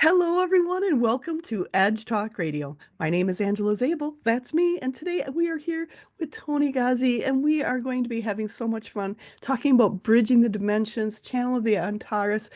Hello, everyone, and welcome to Edge Talk Radio. My name is Angela Zabel. That's me. And today we are here with Toni Ghazi, and we are going to be having so much fun talking about bridging the dimensions, channel of the Antares,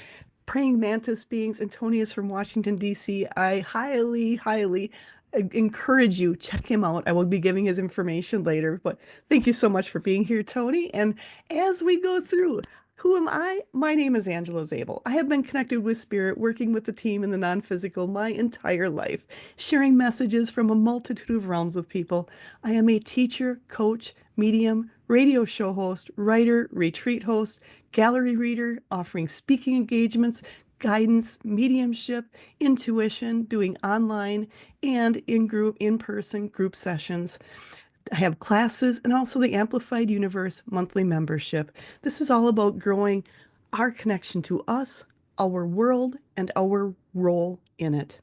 praying mantis beings. And Toni is from Washington, D.C. I highly encourage you, check him out. I will be giving his information later. But thank you so much for being here, Toni. And as we go through, who am I? My name is Angela Zabel. I have been connected with spirit, working with the team in the non-physical my entire life, sharing messages from a multitude of realms with people. I am a teacher, coach, medium, radio show host, writer, retreat host, gallery reader, offering speaking engagements, guidance, mediumship, intuition, doing online and in-person group sessions. I have classes and also the Amplified Universe monthly membership. This is all about growing our connection to us, our world, and our role in it.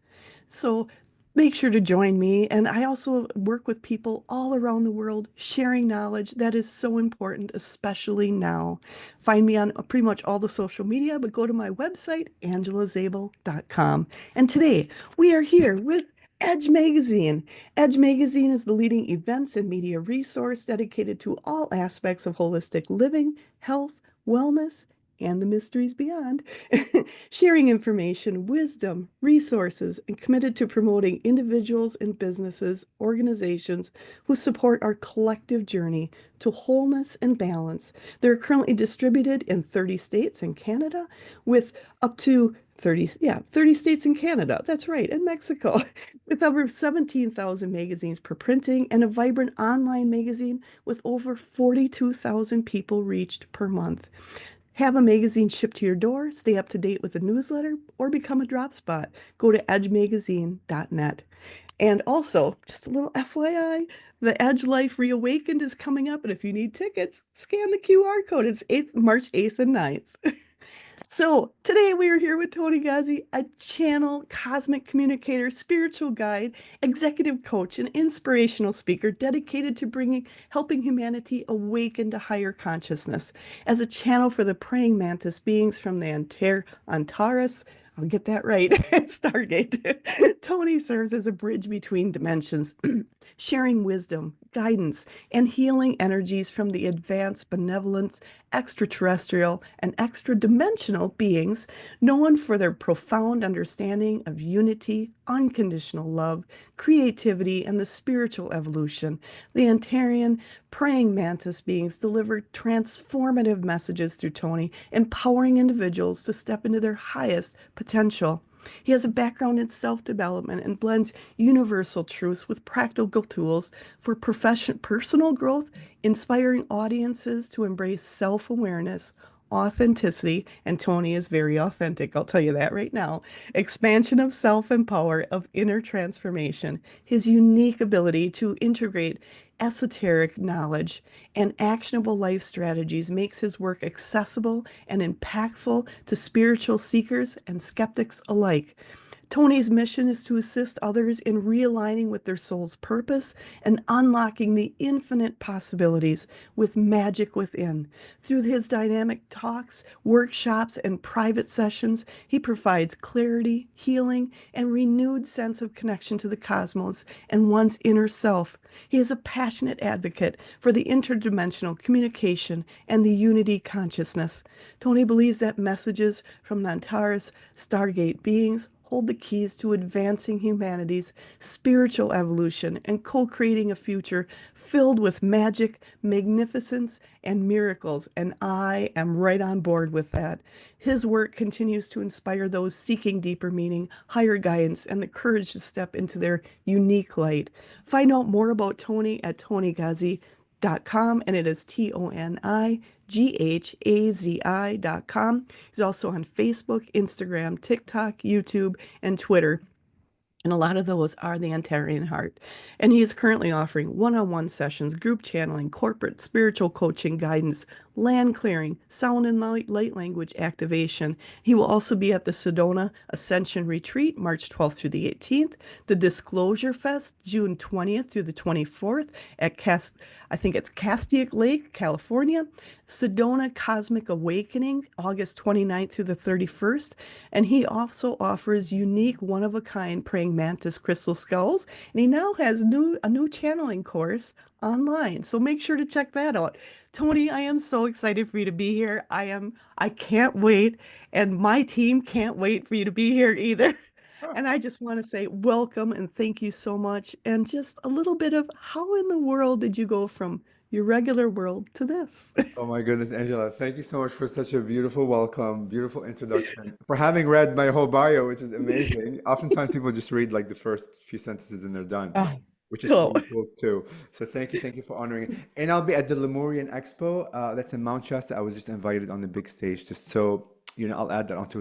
So make sure to join me. And I also work with people all around the world sharing knowledge that is so important, especially now. Find me on pretty much all the social media, but go to my website, angelazabel.com. And today we are here with Edge Magazine. Edge Magazine is the leading events and media resource dedicated to all aspects of holistic living, health, wellness, and the mysteries beyond, sharing information, wisdom, resources, and committed to promoting individuals and businesses, organizations who support our collective journey to wholeness and balance. They're currently distributed in 30 states and Canada with up to 30 states in Canada. That's right, and Mexico, with over 17,000 magazines per printing and a vibrant online magazine with over 42,000 people reached per month. Have a magazine shipped to your door, stay up to date with the newsletter, or become a drop spot. Go to edgemagazine.net. And also, just a little FYI, the Edge Life Reawakened is coming up, and if you need tickets, scan the QR code. It's March 8th and 9th. So today we are here with Toni Ghazi, a channel, cosmic communicator, spiritual guide, executive coach, and inspirational speaker dedicated to helping humanity awaken to higher consciousness. As a channel for the praying mantis beings from the Antares, I'll get that right, Stargate. Toni serves as a bridge between dimensions, sharing wisdom, guidance, and healing energies from the advanced benevolence, extraterrestrial, and extra-dimensional beings known for their profound understanding of unity, unconditional love, creativity, and the spiritual evolution. The Antarean Praying-Mantis Beings deliver transformative messages through Toni, empowering individuals to step into their highest potential. He has a background in self-development and blends universal truths with practical tools for personal growth, inspiring audiences to embrace self-awareness, authenticity, and Toni is very authentic, I'll tell you that right now, expansion of self and power of inner transformation, his unique ability to integrate esoteric knowledge and actionable life strategies makes his work accessible and impactful to spiritual seekers and skeptics alike. Toni's mission is to assist others in realigning with their soul's purpose and unlocking the infinite possibilities with magic within. Through his dynamic talks, workshops, and private sessions, he provides clarity, healing, and renewed sense of connection to the cosmos and one's inner self. He is a passionate advocate for the interdimensional communication and the unity consciousness. Toni believes that messages from the Antares Stargate beings hold the keys to advancing humanity's spiritual evolution and co-creating a future filled with magic, magnificence, and miracles. And I am right on board with that. His work continues to inspire those seeking deeper meaning, higher guidance, and the courage to step into their unique light. Find out more about Toni at tonighazi.com, and it is ToniGhazi.com. He's also on Facebook, Instagram, TikTok, YouTube, and Twitter. And a lot of those are the Antarean heart. And he is currently offering one-on-one sessions, group channeling, corporate, spiritual coaching, guidance, land clearing, sound and light language activation. He will also be at the Sedona Ascension Retreat, March 12th through the 18th, the Disclosure Fest, June 20th through the 24th at I think it's Castaic Lake, California, Sedona Cosmic Awakening, August 29th through the 31st. And he also offers unique one-of-a-kind praying mantis crystal skulls. And he now has a new channeling course online. So make sure to check that out. Toni, I am so excited for you to be here. I can't wait. And my team can't wait for you to be here either. And I just want to say welcome and thank you so much. And just a little bit of how in the world did you go from your regular world to this? Oh my goodness, Angela, thank you so much for such a beautiful welcome, beautiful introduction, for having read my whole bio, which is amazing. Oftentimes people just read like the first few sentences and they're done, Oh, which is cool. really cool too. So thank you for honoring it. And I'll be at the Lemurian Expo, that's in Mount Shasta. I was just invited on the big stage, just so I'll add that onto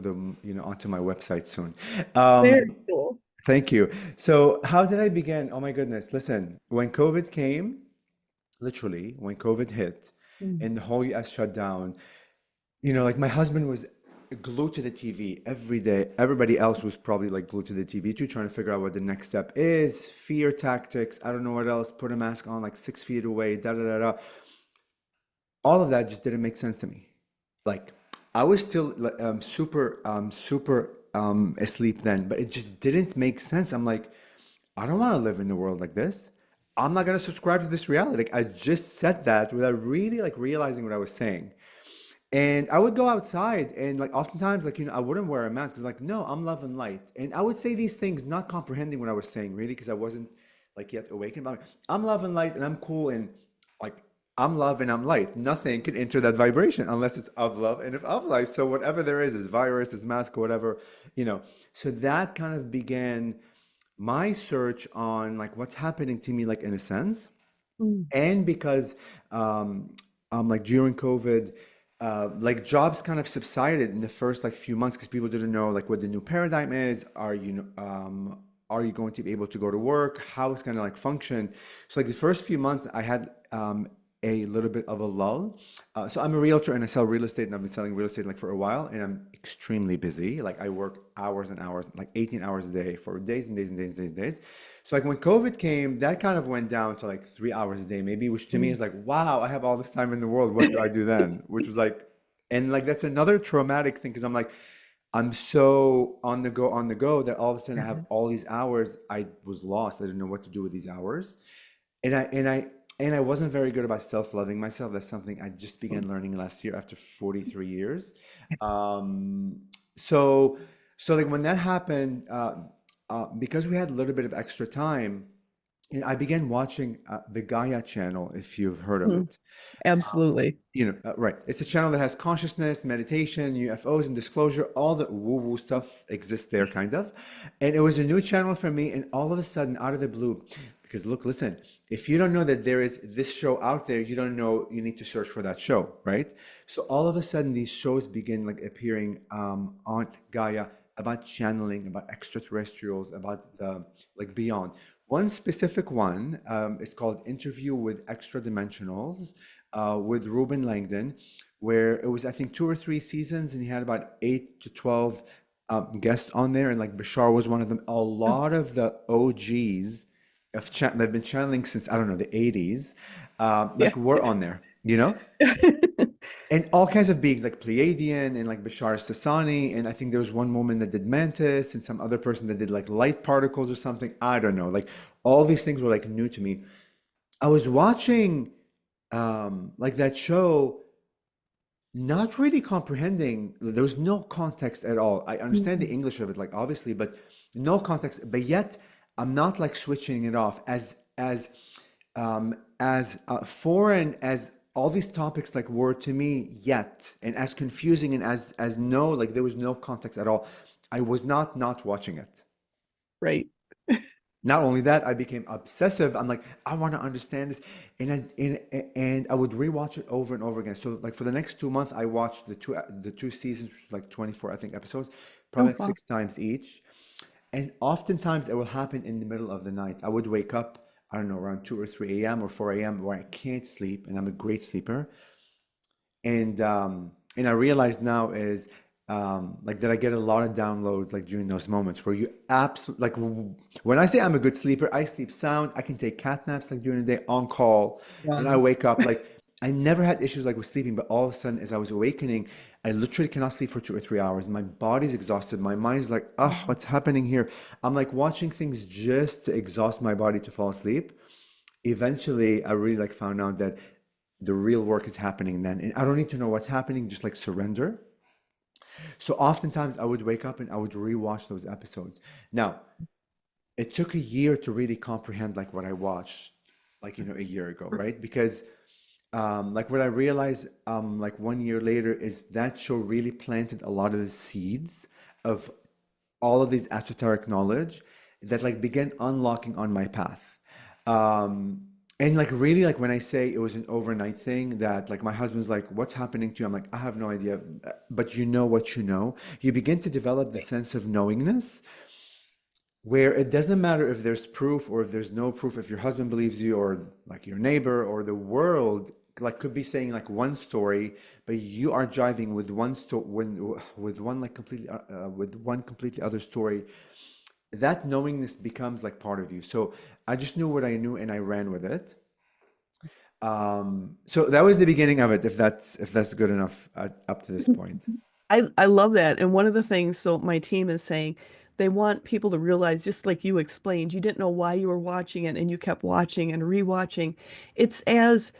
onto my website soon. Very Um, cool. Thank you. So how did I begin? Oh my goodness, listen, when COVID came, literally when COVID hit Mm. and the whole US shut down, like my husband was glued to the TV every day. Everybody else was probably like glued to the TV too, trying to figure out what the next step is, fear tactics, I don't know what else, put a mask on like 6 feet away, da da da da. All of that just didn't make sense to me. Like I was still like, super asleep then, but it just didn't make sense. I'm like, I don't want to live in the world like this. I'm not gonna subscribe to this reality. Like I just said that without really like realizing what I was saying. And I would go outside and like oftentimes like I wouldn't wear a mask because like no, I'm love and light. And I would say these things not comprehending what I was saying really because I wasn't like yet awakened. But I'm love and light and I'm cool and like I'm love and I'm light. Nothing can enter that vibration unless it's of love and if of light. So whatever there is virus, is mask, or whatever, you know. So that kind of began my search on like what's happening to me like in a sense Mm. and because like during COVID, like jobs kind of subsided in the first like few months because people didn't know like what the new paradigm is. Are you going to be able to go to work? How it's going to like function? So like the first few months, I had a little bit of a lull. So I'm a realtor and I sell real estate, and I've been selling real estate like for a while, and I'm extremely busy. Like I work hours and hours, like 18 hours a day for days and days and days and days and days. So like when COVID came, that kind of went down to like 3 hours a day, maybe, which to me Mm. is like, wow, I have all this time in the world. What do I do then? Which was like, and like that's another traumatic thing because I'm like, I'm so on the go that all of a sudden I have all these hours. I was lost. I didn't know what to do with these hours. And I wasn't very good about self-loving myself. That's something I just began learning last year after 43 years. Um, so so like when that happened, because we had a little bit of extra time, I began watching the Gaia channel, if you've heard of Mm. it. Absolutely. Right. It's a channel that has consciousness, meditation, UFOs, and disclosure. All the woo-woo stuff exists there, kind of. And it was a new channel for me. And all of a sudden, out of the blue, because look, listen, if you don't know that there is this show out there, you don't know you need to search for that show, right? So all of a sudden, these shows begin like appearing on Gaia about channeling, about extraterrestrials, about the like beyond. One specific one is called Interview with Extradimensionals with Ruben Langdon, where it was, I think, 2 or 3 seasons, and he had about 8 to 12 guests on there, and like Bashar was one of them. A Oh, lot of the OGs they've been channeling since I don't know the 80s, yeah. like were on there, and all kinds of beings like Pleiadian and like Bashar Sassani, and I think there was one woman that did Mantis, and some other person that did like light particles or something. I don't know. Like all these things were like new to me. I was watching like that show, not really comprehending. There was no context at all. I understand the Mm. English of it, like obviously, but no context. But yet, I'm not like switching it off as foreign as all these topics like were to me yet, and as confusing and as no like there was no context at all. I was not watching it. Right. Not only that, I became obsessive. I'm like, I want to understand this, and I would rewatch it over and over again. So like for the next 2 months, I watched the two seasons, which was like 24, I think, episodes, probably Oh, like wow. 6 times each. And oftentimes it will happen in the middle of the night. I would wake up, I don't know, around 2 or 3 a.m. or 4 a.m. where I can't sleep, and I'm a great sleeper. And I realize now is like that I get a lot of downloads like during those moments where you absolutely like when I say I'm a good sleeper, I sleep sound. I can take cat naps like during the day on call, and I Wow. wake up like I never had issues like with sleeping, but all of a sudden as I was awakening, I literally cannot sleep for 2 or 3 hours. My body's exhausted. My mind's like, oh, what's happening here? I'm like watching things just to exhaust my body to fall asleep. Eventually, I really like found out that the real work is happening then, and I don't need to know what's happening, just like surrender. So oftentimes I would wake up and I would rewatch those episodes. Now, it took a year to really comprehend like what I watched like a year ago, right? Because like what I realized like 1 year later is that show really planted a lot of the seeds of all of these esoteric knowledge that like began unlocking on my path. Um, and like really like when I say it was an overnight thing that like my husband's like, what's happening to you? I'm like, I have no idea, but you know what you know. You begin to develop the sense of knowingness where it doesn't matter if there's proof or if there's no proof, if your husband believes you or like your neighbor or the world like could be saying like one story, but you are jiving with one story with one like completely with one completely other story. That knowingness becomes like part of you. So I just knew what I knew and I ran with it. So that was the beginning of it, if that's good enough up to this point. I love that. And one of the things, so my team is saying they want people to realize, just like you explained, you didn't know why you were watching it and you kept watching and rewatching. It's as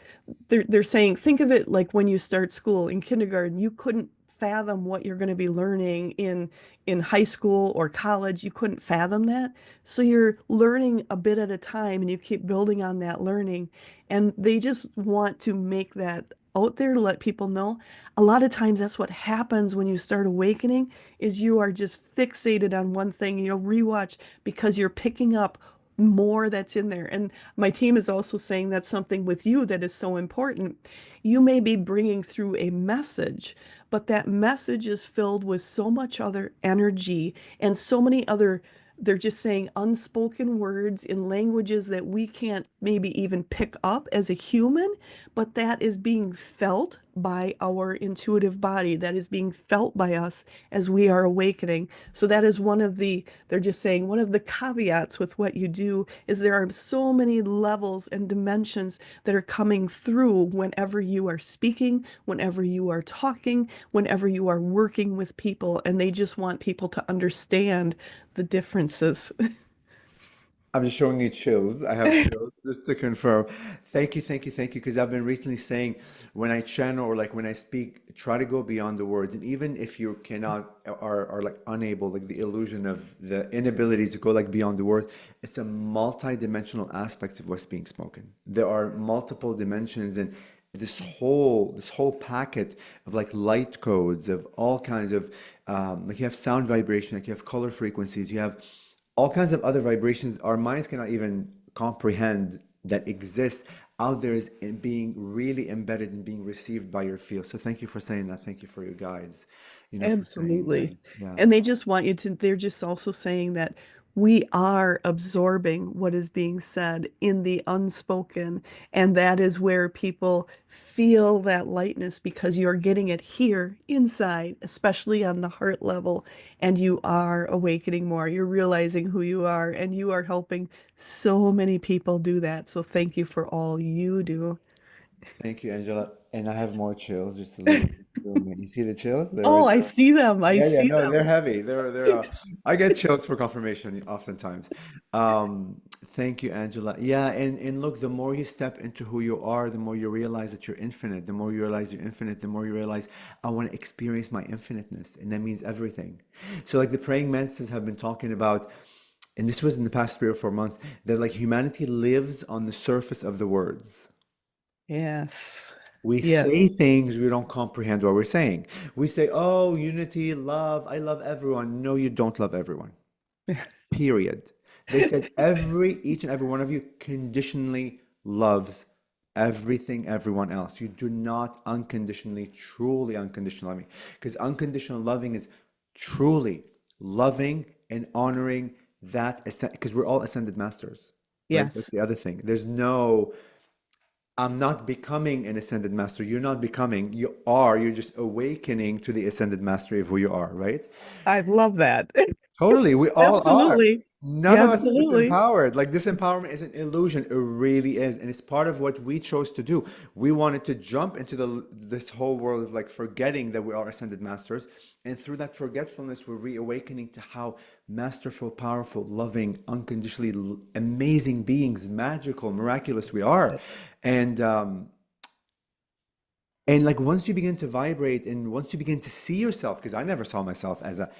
they're saying, think of it like when you start school in kindergarten, you couldn't fathom what you're going to be learning in high school or college. You couldn't fathom that. So you're learning a bit at a time and you keep building on that learning. And they just want to make that out there to let people know. A lot of times that's what happens when you start awakening is you are just fixated on one thing and you'll rewatch because you're picking up more that's in there. And my team is also saying that's something with you that is so important. You may be bringing through a message, but that message is filled with so much other energy and so many other, they're just saying unspoken words in languages that we can't maybe even pick up as a human, but that is being felt by our intuitive body, that is being felt by us as we are awakening. So that is one of the, they're just saying one of the caveats with what you do is there are so many levels and dimensions that are coming through whenever you are speaking, whenever you are talking, whenever you are working with people, and they just want people to understand the differences. I'm just showing you chills. I have chills just to confirm. Thank you, thank you, thank you. Because I've been recently saying when I channel or like when I speak, try to go beyond the words. And even if you cannot are like unable, like the illusion of the inability to go like beyond the words, it's a multi-dimensional aspect of what's being spoken. There are multiple dimensions and this whole packet of like light codes of all kinds of like you have sound vibration, like you have color frequencies, you have all kinds of other vibrations our minds cannot even comprehend that exist out there is in being really embedded and being received by your field. So thank you for saying that. Thank you for your guides, for saying that. Absolutely. Yeah. And they just want you to, they're just also saying that we are absorbing what is being said in the unspoken. And that is where people feel that lightness because you're getting it here inside, especially on the heart level. And you are awakening more. You're realizing who you are, and you are helping so many people do that. So thank you for all you do. Thank you, Angela. And I have more chills, just a little bit. You see the chills? They're Oh, right I there. see them. I Yeah, yeah, see no, they're them. heavy. I get chills for confirmation oftentimes. Thank you, Angela. Yeah, and look, the more you step into who you are, the more you realize that you're infinite. The more you realize you're infinite, the more you realize I want to experience my infiniteness, and that means everything. So, like the praying mantises have been talking about, and this was in the past 3 or 4 months, that like humanity lives on the surface of the words. Yes. We Yeah. say things we don't comprehend what we're saying. We say, oh, unity, love, I love everyone. No, you don't love everyone. Period. They said each and every one of you conditionally loves everything, everyone else. You do not unconditionally, truly unconditional loving. Because unconditional loving is truly loving and honoring that because we're all ascended masters, right? That's Yes. the other thing. There's no, I'm not becoming an ascended master. You're not becoming, you are, you're just awakening to the ascended mastery of who you are, right? I love that. Totally, we all are. Absolutely. None of us is Absolutely. disempowered. Like disempowerment is an illusion. It really is, and it's part of what we chose to do. We wanted to jump into this whole world of like forgetting that we are ascended masters, and through that forgetfulness, we're reawakening to how masterful, powerful, loving, unconditionally amazing beings, magical, miraculous we are, and um, and like once you begin to vibrate and once you begin to see yourself, because I never saw myself as a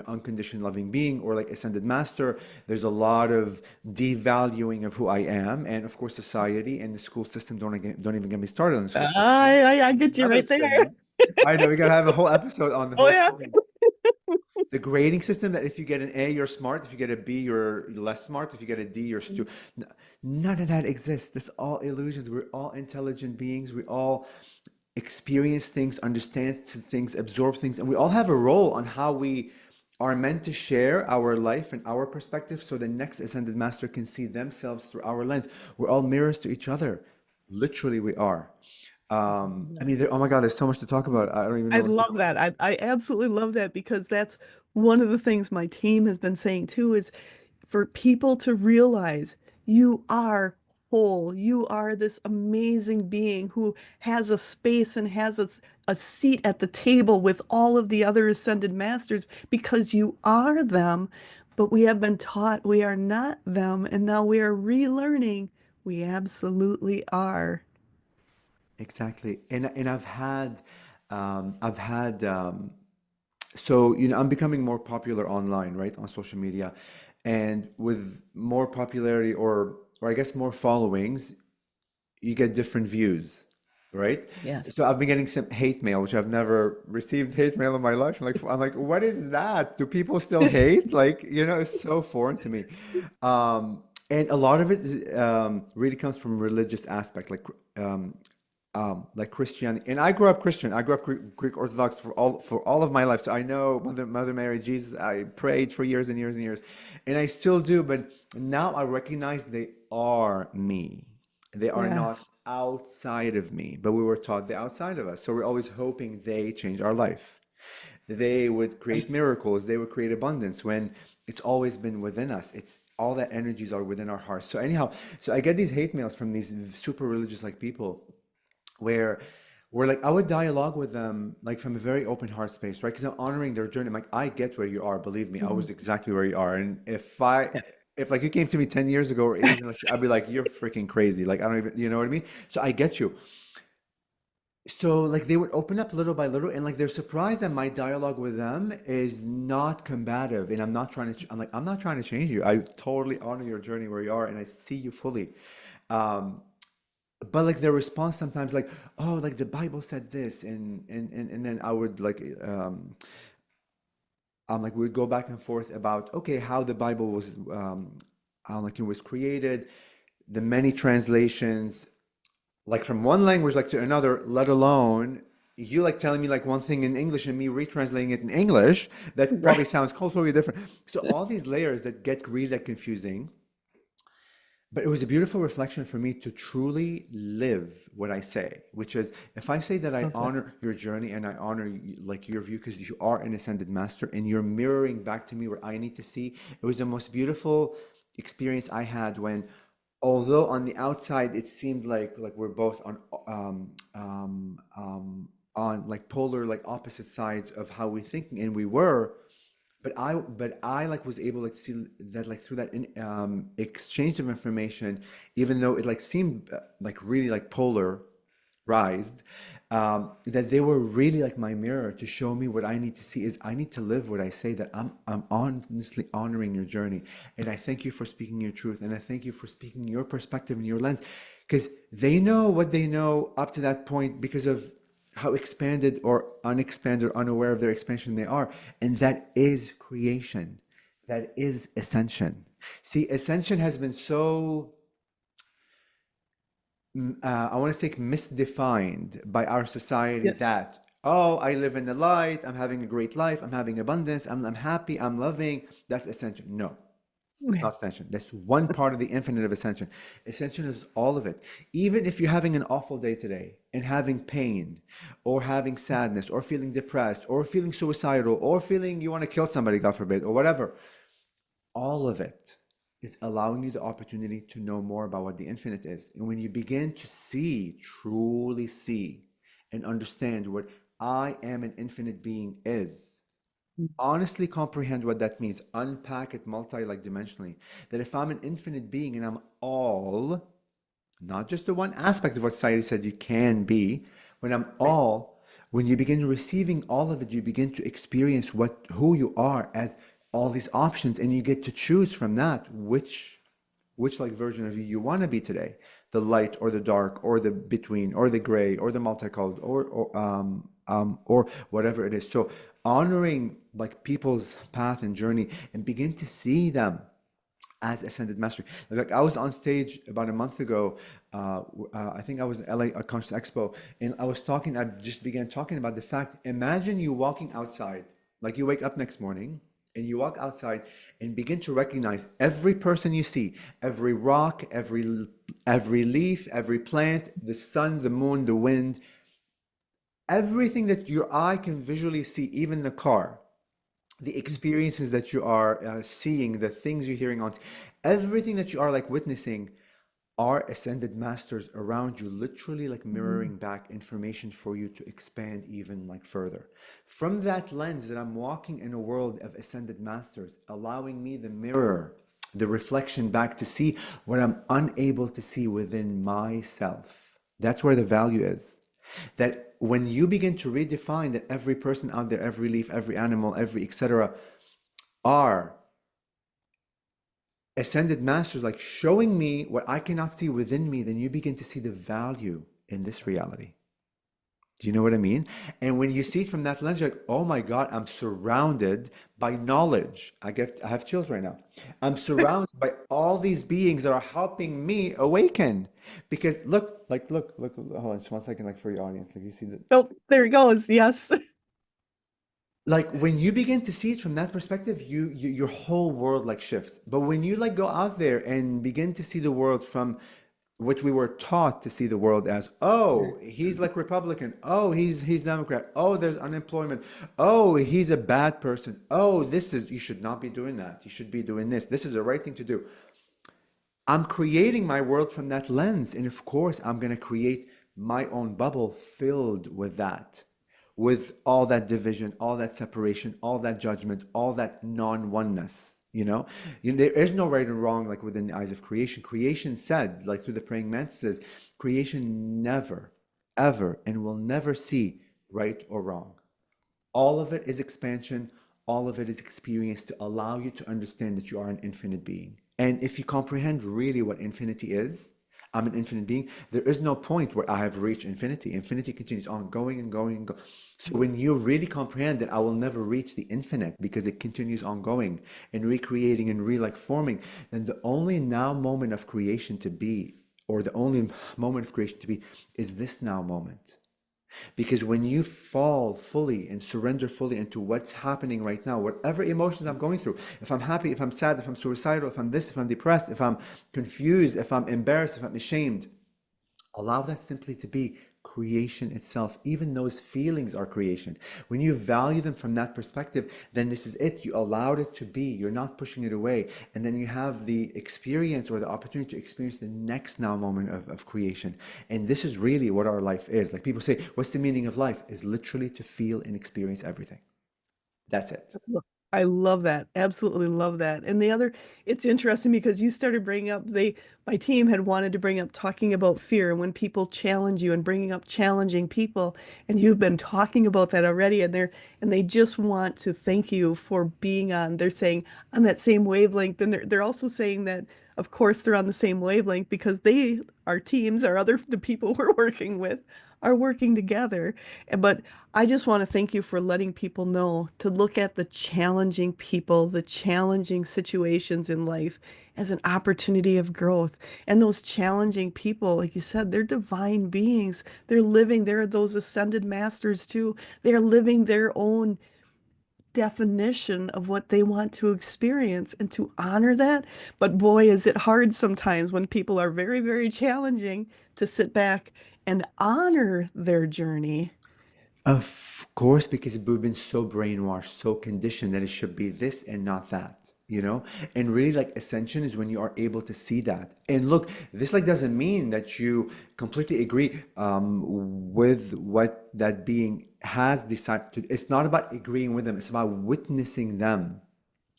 unconditioned loving being or like ascended master. There's a lot of devaluing of who I am, and of course, society and the school system don't even get me started on the school system. I get you Another right there. thing. I know we gotta have a whole episode on the Oh whole yeah. school. The grading system that if you get an A, you're smart. If you get a B, you're less smart. If you get a D, you're stupid. None of that exists. This all illusions. We're all intelligent beings. We all experience things, understand things, absorb things, and we all have a role on how we are meant to share our life and our perspective so the next ascended master can see themselves through our lens. We're all mirrors to each other. Literally, we are. I mean, oh my God, there's so much to talk about. I don't even I know where to love go. that. I absolutely love that because that's one of the things my team has been saying too is for people to realize you are whole. You are this amazing being who has a space and has a seat at the table with all of the other ascended masters because you are them. But we have been taught we are not them, and now we are relearning we absolutely are. Exactly. And I've had so I'm becoming more popular online, right, on social media, and with more popularity or I guess more followings, you get different views, right? Yes. So I've been getting some hate mail, which I've never received hate mail in my life. I'm like, what is that? Do people still hate? Like, it's so foreign to me. And a lot of it really comes from religious aspect, like Christianity. And I grew up Christian. I grew up Greek Orthodox for all of my life. So I know Mother Mary, Jesus. I prayed for years and years and years, and I still do. But now I recognize they are me. They are not Yes. outside of me, but we were taught they're outside of us. So we're always hoping they change our life. They would create miracles. They would create abundance when it's always been within us. It's all that energies are within our hearts. So anyhow, so I get these hate mails from these super religious like people where like I would dialogue with them like from a very open heart space, right? Because I'm honoring their journey. I'm like, I get where you are. Believe me, I was Mhm. exactly where you are. And if like you came to me 10 years ago or even like I'd be like, you're freaking crazy. Like I don't even, you know what I mean? So I get you. So like they would open up little by little and like they're surprised that my dialogue with them is not combative and I'm not trying to change you. I totally honor your journey where you are and I see you fully. Um, but like their response sometimes like, oh, like the Bible said this and then I would like we would go back and forth about okay how the Bible was like it was created, the many translations like from one language like to another, let alone you like telling me like one thing in English and me retranslating it in English that probably Right. sounds totally different. So all these layers that get really like confusing, but it was a beautiful reflection for me to truly live what I say, which is if I say that I Love that. honor your journey and I honor like your view because you are an ascended master and you're mirroring back to me what I need to see. It was the most beautiful experience I had when, although on the outside it seemed like we're both on like polar like opposite sides of how we think, and we were, but I like was able like to see that like through that exchange of information, even though it like seemed like really like polarized, that they were really like my mirror to show me what I need to see is I need to live what I say, that I'm honestly honoring your journey, and I thank you for speaking your truth, and I thank you for speaking your perspective and your lens, because they know what they know up to that point because of how expanded or unexpanded or unaware of their expansion they are. And that is creation. That is ascension. See, ascension has been so, I want to say, misdefined by our society Yeah. that Oh, I live in the light. I'm having a great life. I'm having abundance. I'm happy. I'm loving. That's ascension. No, it's not ascension. That's one part of the infinite of ascension. Ascension is all of it. Even if you're having an awful day today and having pain or having sadness or feeling depressed or feeling suicidal or feeling you want to kill somebody, God forbid, or whatever, all of it is allowing you the opportunity to know more about what the infinite is. And when you begin to see, truly see, and understand what I am an infinite being is, honestly comprehend what that means, unpack it like dimensionally, that if I'm an infinite being and I'm all, not just the one aspect of what society said you can be, when I'm all, when you begin receiving all of it, you begin to experience who you are as all these options, and you get to choose from that which like version of you want to be today, the light or the dark or the between or the gray or the multicolored or whatever it is. So honoring like people's path and journey and begin to see them as ascended mastery. Like I was on stage about a month ago. I think I was in LA at Conscious Expo, and I was talking. I just began talking about the fact. Imagine you walking outside, like you wake up next morning, and you walk outside and begin to recognize every person you see, every rock, every leaf, every plant, the sun, the moon, the wind, everything that your eye can visually see, even the car, the experiences that you are seeing, the things you're hearing on, everything that you are like witnessing are ascended masters around you, literally like mirroring back information for you to expand even like further. From that lens that I'm walking in a world of ascended masters, allowing me the mirror, the reflection back to see what I'm unable to see within myself. That's where the value is. That when you begin to redefine that every person out there, every leaf, every animal, every etc., are ascended masters, like showing me what I cannot see within me, then you begin to see the value in this reality. Do you know what I mean? And when you see it from that lens, you're like, oh my God, I'm surrounded by knowledge. I have chills right now. I'm surrounded by all these beings that are helping me awaken. Because look, hold on just one second, like for your audience, like you see the, Oh, there it goes. Yes. like when you begin to see it from that perspective, your whole world like shifts. But when you like go out there and begin to see the world from what we were taught to see the world as, oh, he's like Republican, oh, he's Democrat, oh, there's unemployment, oh, he's a bad person, oh, this is, you should not be doing that, you should be doing this is the right thing to do. I'm creating my world from that lens. And of course, I'm going to create my own bubble filled with that, with all that division, all that separation, all that judgment, all that non oneness. There is no right or wrong, like within the eyes of creation. Creation said, like through the praying mantises, creation never, ever, and will never see right or wrong. All of it is expansion. All of it is experience to allow you to understand that you are an infinite being. And if you comprehend really what infinity is, I'm an infinite being. There is no point where I have reached infinity. Infinity continues on going and going and going. So when you really comprehend that I will never reach the infinite because it continues on going and recreating and like forming, then the only now moment of creation to be, or the only moment of creation to be, is this now moment. Because when you fall fully and surrender fully into what's happening right now, whatever emotions I'm going through, if I'm happy, if I'm sad, if I'm suicidal, if I'm this, if I'm depressed, if I'm confused, if I'm embarrassed, if I'm ashamed, allow that simply to be creation itself. Even those feelings are creation. When you value them from that perspective, then this is it. You allowed it to be. You're not pushing it away. And then you have the experience or the opportunity to experience the next now moment of creation. And this is really what our life is. Like people say, what's the meaning of life? Is literally to feel and experience everything. That's it. I love that. Absolutely love that. And the other, it's interesting because you started bringing up my team had wanted to bring up talking about fear and when people challenge you and bringing up challenging people. And you've been talking about that already. And they just want to thank you for being on, they're saying on that same wavelength. And they're also saying that, of course, they're on the same wavelength because our teams, the people we're working with are working together. But I just want to thank you for letting people know to look at the challenging people, the challenging situations in life as an opportunity of growth. And those challenging people, like you said, they're divine beings. They're those ascended masters too. They're living their own definition of what they want to experience and to honor that. But boy, is it hard sometimes when people are very, very challenging to sit back and honor their journey. Of course, because we've been so brainwashed, so conditioned that it should be this and not that, you know? And really, like, ascension is when you are able to see that. And look, this like doesn't mean that you completely agree with what that being has decided to. It's not about agreeing with them, it's about witnessing them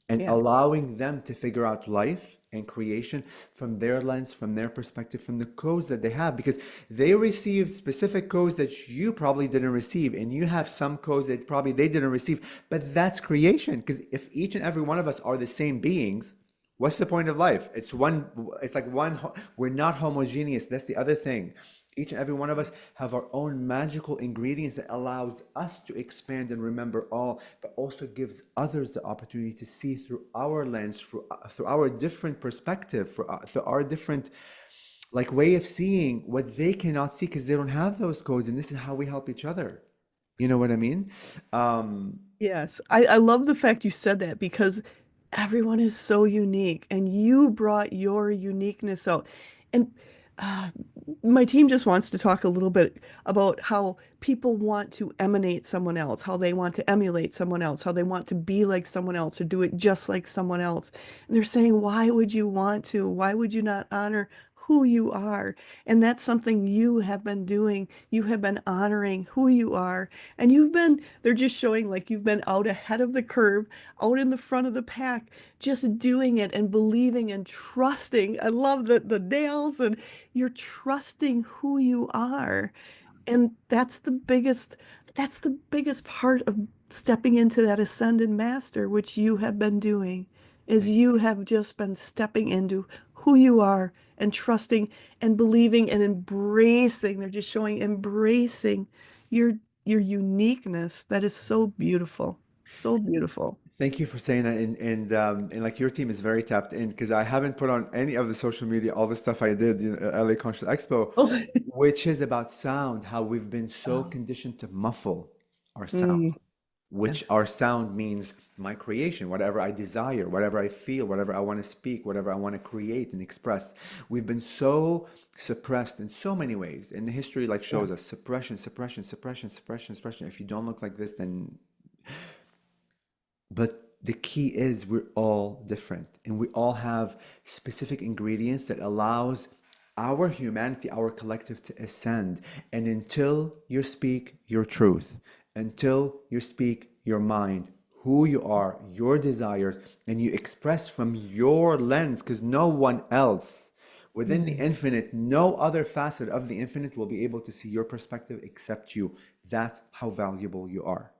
and Yes. allowing them to figure out life and creation from their lens, from their perspective, from the codes that they have, because they received specific codes that you probably didn't receive, and you have some codes that probably they didn't receive. But that's creation, because if each and every one of us are the same beings, what's the point of life? It's like one, we're not homogeneous. That's the other thing. Each and every one of us have our own magical ingredients that allows us to expand and remember all, but also gives others the opportunity to see through our lens, through our different perspective, through our different like way of seeing what they cannot see because they don't have those codes. And this is how we help each other. You know what I mean? Um, Yes, I love the fact you said that because everyone is so unique and you brought your uniqueness out. And uh, my team just wants to talk a little bit about how people want to emanate someone else, how they want to emulate someone else, how they want to be like someone else or do it just like someone else. And they're saying, why would you want to? Why would you not honor who you are? And that's something you have been doing. You have been honoring who you are. And they're just showing like you've been out ahead of the curve, out in the front of the pack, just doing it and believing and trusting. I love the nails and you're trusting who you are. And that's the biggest part of stepping into that ascended master, which you have been doing, is you have just been stepping into who you are and trusting and believing and embracing. They're just showing embracing your your uniqueness. That is so beautiful. So beautiful. Thank you for saying that. And like your team is very tapped in because I haven't put on any of the social media, all the stuff I did, LA Conscious Expo, Oh, which is about sound, how we've been so oh, conditioned to muffle our sound, mm, which yes. our sound means my creation, whatever I desire, whatever I feel, whatever I want to speak, whatever I want to create and express. We've been so suppressed in so many ways. And the history like Yeah. shows us suppression, suppression, suppression, suppression, suppression. If you don't look like this, then but the key is we're all different and we all have specific ingredients that allows our humanity, our collective to ascend. And until you speak your truth, until you speak your mind, who you are, your desires, and you express from your lens, because no one else within the Mm. infinite, no other facet of the infinite will be able to see your perspective except you. That's how valuable you are.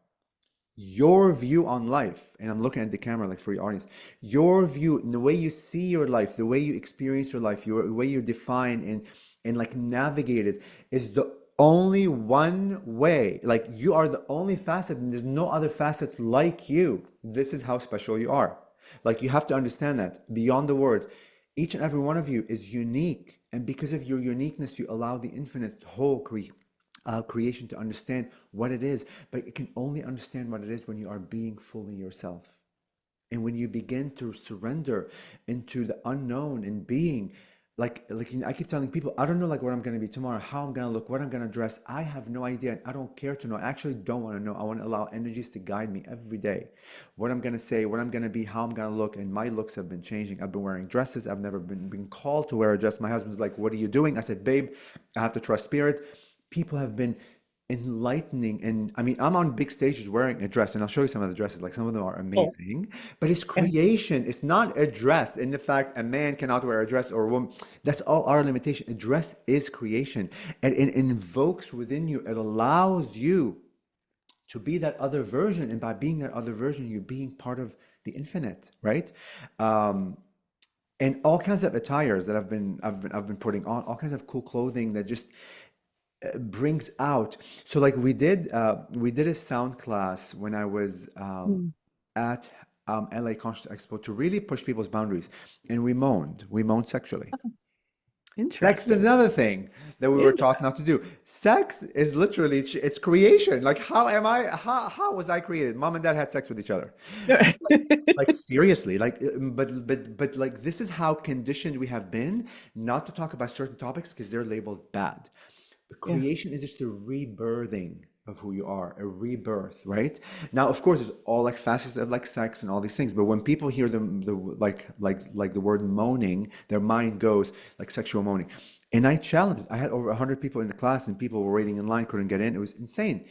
Your view on life, and I'm looking at the camera like for your audience, your view and the way you see your life, the way you experience your life, the way you define and like navigate it is the only one way. Like you are the only facet and there's no other facet like you. This is how special you are. Like you have to understand that beyond the words, each and every one of you is unique. And because of your uniqueness, you allow the infinite whole creation to understand what it is. But it can only understand what it is when you are being fully yourself. And when you begin to surrender into the unknown and being I keep telling people, I don't know like what I'm going to be tomorrow, how I'm going to look, what I'm going to dress. I have no idea. And I don't care to know. I actually don't want to know. I want to allow energies to guide me every day. What I'm going to say, what I'm going to be, how I'm going to look. And my looks have been changing. I've been wearing dresses. I've never been called to wear a dress. My husband's like, what are you doing? I said, babe, I have to trust spirit. People have been enlightening. And I mean, I'm on big stages wearing a dress, and I'll show you some of the dresses. Like some of them are Oh, amazing, but it's yeah. creation. It's not a dress. In the fact, a man cannot wear a dress or a woman. That's all our limitation. A dress is creation, and it invokes within you. It allows you to be that other version, and by being that other version, you're being part of the infinite, right? Um, and all kinds of attires that I've been putting on, all kinds of cool clothing that just brings out. So like we did a sound class when I was Mm. at LA Conscious Expo to really push people's boundaries, and we moaned sexually. Sex is Interesting. another thing that we were taught not to do. Sex is literally it's creation. Like how was I created? Mom and dad had sex with each other. Like seriously, like but like this is how conditioned we have been not to talk about certain topics because they're labeled bad. But Yes. creation is just a rebirthing of who you are, a rebirth, right? Now, of course, there's all like facets of like sex and all these things, but when people hear the like the word moaning, their mind goes like sexual moaning. And I challenged, I had over 100 people in the class and people were waiting in line, couldn't get in. It was insane.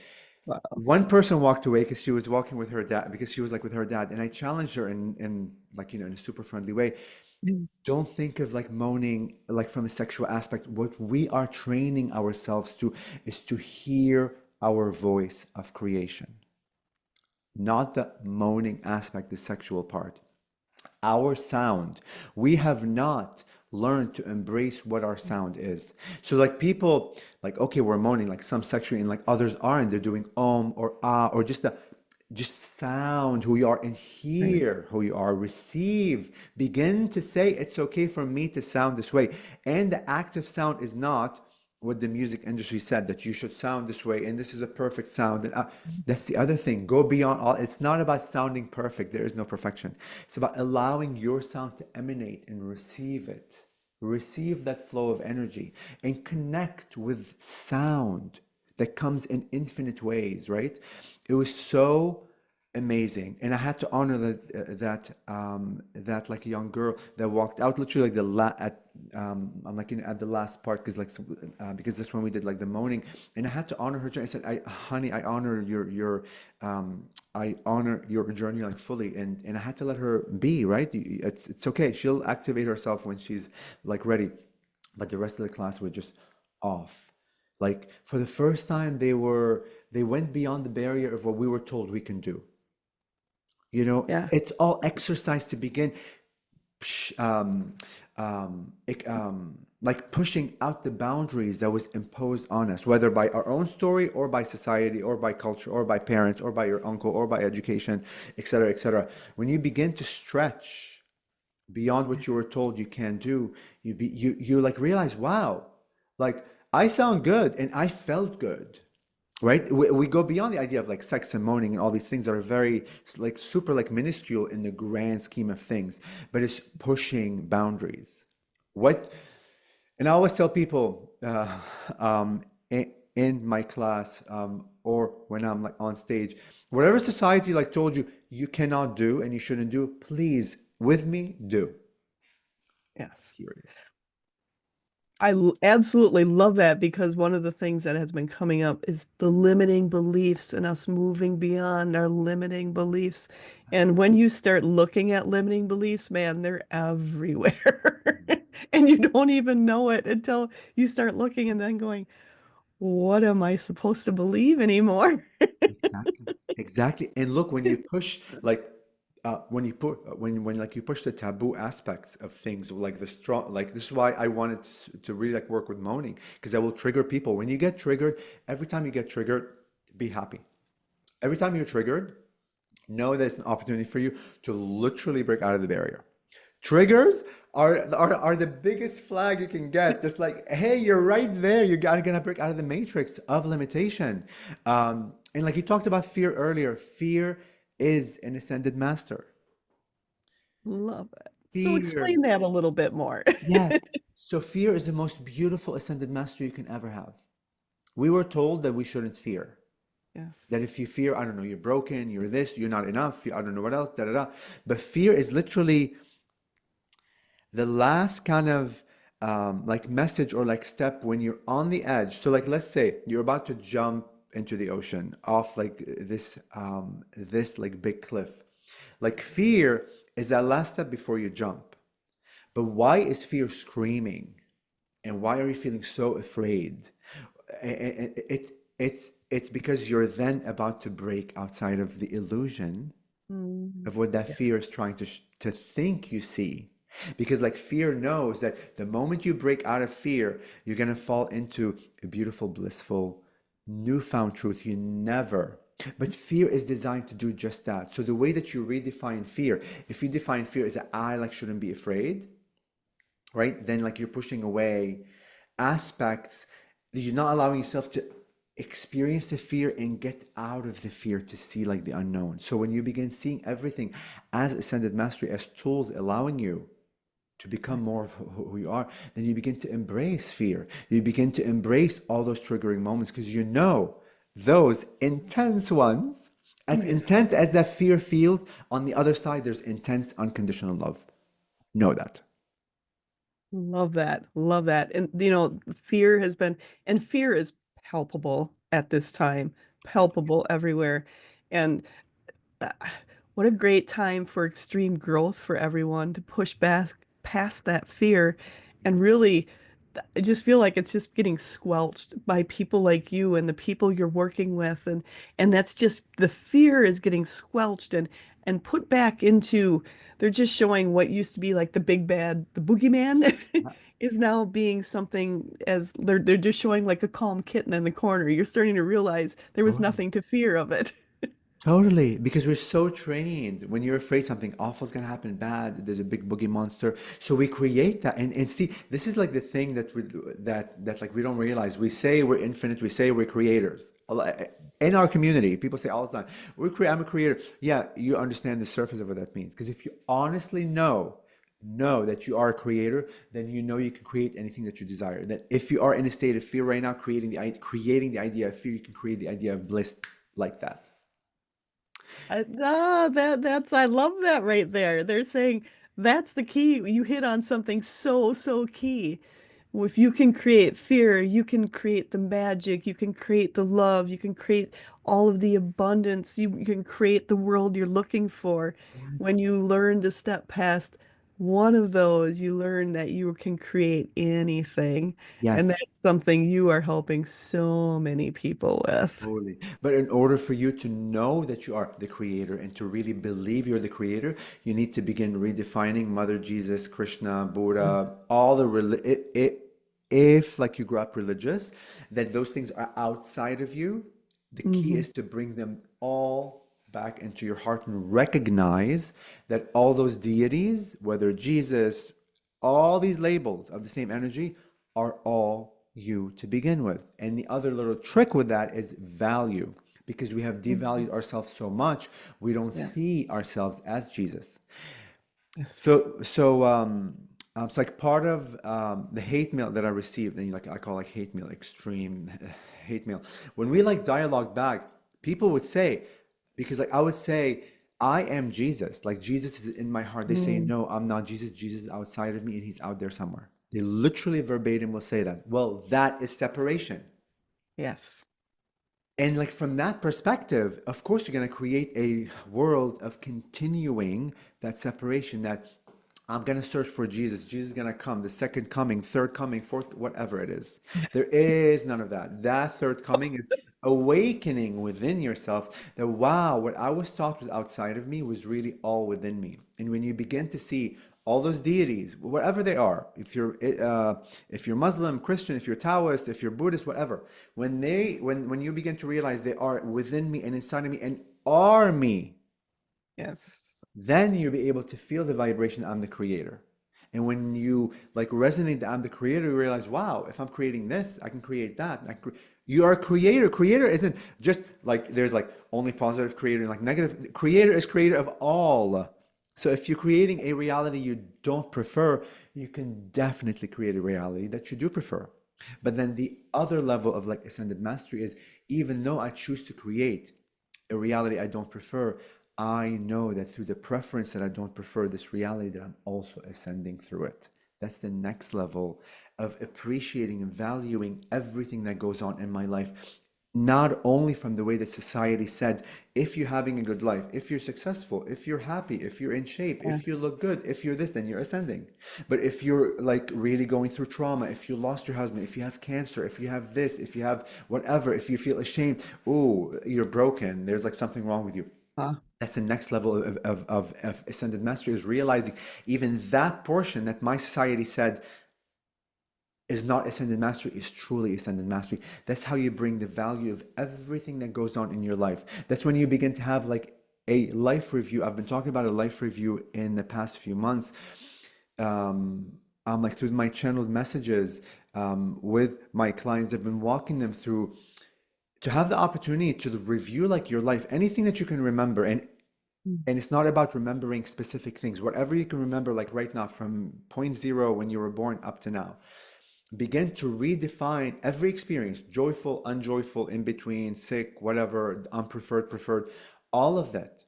Wow. One person walked away because she was walking with her dad, because she was like with her dad, and I challenged her in like, you know, in a super friendly way. Mm. Don't think of like moaning like from a sexual aspect. What we are training ourselves to is to hear our voice of creation, not the moaning aspect, the sexual part. Our sound, we have not learned to embrace what our sound is. So like people like, okay, we're moaning like some sexually and like others aren't. They're doing or ah or just sound who you are and Right. hear who you are, receive, begin to say it's okay for me to sound this way. And the active sound is not what the music industry said that you should sound this way and this is a perfect sound. And that's the other thing. Go beyond all. It's not about sounding perfect. There is no perfection. It's about allowing your sound to emanate and receive it. Receive that flow of energy and connect with sound that comes in infinite ways, right? It was so amazing, and I had to honor that like a young girl that walked out literally like I'm like, you know, at the last part because because that's when we did like the moaning, and I had to honor her journey. I said, honey, I honor I honor your journey like fully, and I had to let her be, right? It's okay. She'll activate herself when she's like ready, but the rest of the class were just off. Like for the first time, they went beyond the barrier of what we were told we can do. You know, Yeah. it's all exercise to begin like pushing out the boundaries that was imposed on us, whether by our own story or by society or by culture or by parents or by your uncle or by education, etc., etc. When you begin to stretch beyond what you were told you can do, you like realize, wow, like I sound good and I felt good. Right? We go beyond the idea of like sex and moaning and all these things that are very like super like minuscule in the grand scheme of things, but it's pushing boundaries. What, and I always tell people in my class or when I'm like on stage, whatever society like told you you cannot do and you shouldn't do, please with me do. Yes. Period. Absolutely love that because one of the things that has been coming up is the limiting beliefs and us moving beyond our limiting beliefs. And when you start looking at limiting beliefs, man, they're everywhere. And you don't even know it until you start looking and then going, what am I supposed to believe anymore? Exactly. Exactly. And look, when you push like when you put when like you push the taboo aspects of things like the strong like this is why I wanted to really like work with moaning because that will trigger people. When you get triggered, every time you get triggered, be happy. Every time you're triggered, know there's an opportunity for you to literally break out of the barrier. Triggers are the biggest flag you can get. Just like, hey, you're right there. You're gonna break out of the matrix of limitation. And like you talked about fear earlier, fear is an ascended master. Love it. So Fear, explain that a little bit more. yes. So fear is the most beautiful ascended master you can ever have. We were told that we shouldn't fear. That Yes. if you fear, I don't know, you're broken, you're this, you're not enough, I don't know what else, da da da. But fear is literally the last kind of like message or like step when you're on the edge. So like let's say you're about to jump into the ocean off like this like big cliff. Like fear is that last step before you jump. But why is fear screaming? And why are you feeling so afraid? It's because you're then about to break outside of the illusion Mm, of what that yeah. fear is trying to think you see. Because like fear knows that the moment you break out of fear, you're going to fall into a beautiful, blissful, newfound truth you never. But fear is designed to do just that. So the way that you redefine fear, if you define fear as that I like shouldn't be afraid, right? Then like you're pushing away aspects, you're not allowing yourself to experience the fear and get out of the fear to see like the unknown. So when you begin seeing everything as ascended mastery, as tools allowing you to become more of who you are, then you begin to embrace fear. You begin to embrace all those triggering moments because you know those intense ones, as Yes. intense as that fear feels, on the other side, there's intense unconditional love. Know that. Love that. Love that. And fear has been, and fear is palpable at this time, palpable everywhere. And uh, what a great time for extreme growth for everyone to push back past that fear and really I just feel like it's just getting squelched by people like you and the people you're working with and that's just the fear is getting squelched and put back into they're just showing what used to be like the big bad the boogeyman is now being something as they're just showing like a calm kitten in the corner. You're starting to realize there was Totally. nothing to fear of it. Totally, because we're so trained. When you're afraid something awful is gonna happen, bad, there's a big boogie monster. So we create that, and see, this is like the thing that that like we don't realize. We say we're infinite. We say we're creators. In our community, people say all the time, I'm a creator." Yeah, you understand the surface of what that means. Because if you honestly know that you are a creator, then you know you can create anything that you desire. That if you are in a state of fear right now, creating the idea of fear, you can create the idea of bliss like that. That's I love that right there. They're saying that's the key. You hit on something so key. If you can create fear, you can create the magic, you can create the love, you can create all of the abundance, you can create the world you're looking for. When you learn to step past one of those, you learn that you can create anything. And Yes. that's something you are helping so many people with. Totally. But in order for you to know that you are the creator and to really believe you're the creator, you need to begin redefining Mother Jesus, Krishna, Buddha, all the if like you grew up religious, that those things are outside of you, the key Mm-hmm. is to bring them all back into your heart and recognize that all those deities, whether Jesus, all these labels of the same energy are all you to begin with. And the other little trick with that is value. Because we have Mm-hmm. devalued ourselves so much, we don't Yeah. see ourselves as Jesus. Yes. So like part of the hate mail that I received, and like I call like hate mail, extreme hate mail. When we like dialogue back, people would say, because like I would say, I am Jesus. Like Jesus is in my heart. They say, Mm, no, I'm not Jesus. Jesus is outside of me, and he's out there somewhere. They literally verbatim will say that. Well, that is separation. yes. And like from that perspective, of course, you're going to create a world of continuing that separation that I'm going to search for Jesus. Jesus is going to come, the second coming, third coming, fourth, whatever it is. There is none of that. That third coming is awakening within yourself that, wow, what I was taught was outside of me was really all within me. And when you begin to see all those deities, whatever they are, if you're Muslim, Christian, if you're Taoist, if you're Buddhist, whatever, when you begin to realize they are within me and inside of me and are me, Yes. then you'll be able to feel the vibration I'm the creator. And when you like resonate that I'm the creator, you realize, wow, if I'm creating this, I can create that. You are a creator. Creator isn't just like there's like only positive creator and like negative. Creator is creator of all. So if you're creating a reality you don't prefer, you can definitely create a reality that you do prefer. But then the other level of like ascended mastery is even though I choose to create a reality I don't prefer, I know that through the preference that I don't prefer this reality, that I'm also ascending through it. That's the next level of appreciating and valuing everything that goes on in my life. Not only from the way that society said, if you're having a good life, if you're successful, if you're happy, if you're in shape, Yeah. if you look good, if you're this, then you're ascending. But if you're like really going through trauma, if you lost your husband, if you have cancer, if you have this, if you have whatever, if you feel ashamed, oh, you're broken. There's like something wrong with you. Huh. That's the next level of ascended mastery, is realizing even that portion that my society said is not ascended mastery is truly ascended mastery. That's how you bring the value of everything that goes on in your life. That's when you begin to have like a life review. I've been talking about a life review in the past few months. Like through my channeled messages with my clients, I've been walking them through to have the opportunity to review like your life, anything that you can remember, and it's not about remembering specific things, whatever you can remember, like right now from point zero when you were born up to now. Begin to redefine every experience, joyful, unjoyful, in between, sick, whatever, unpreferred, preferred, all of that,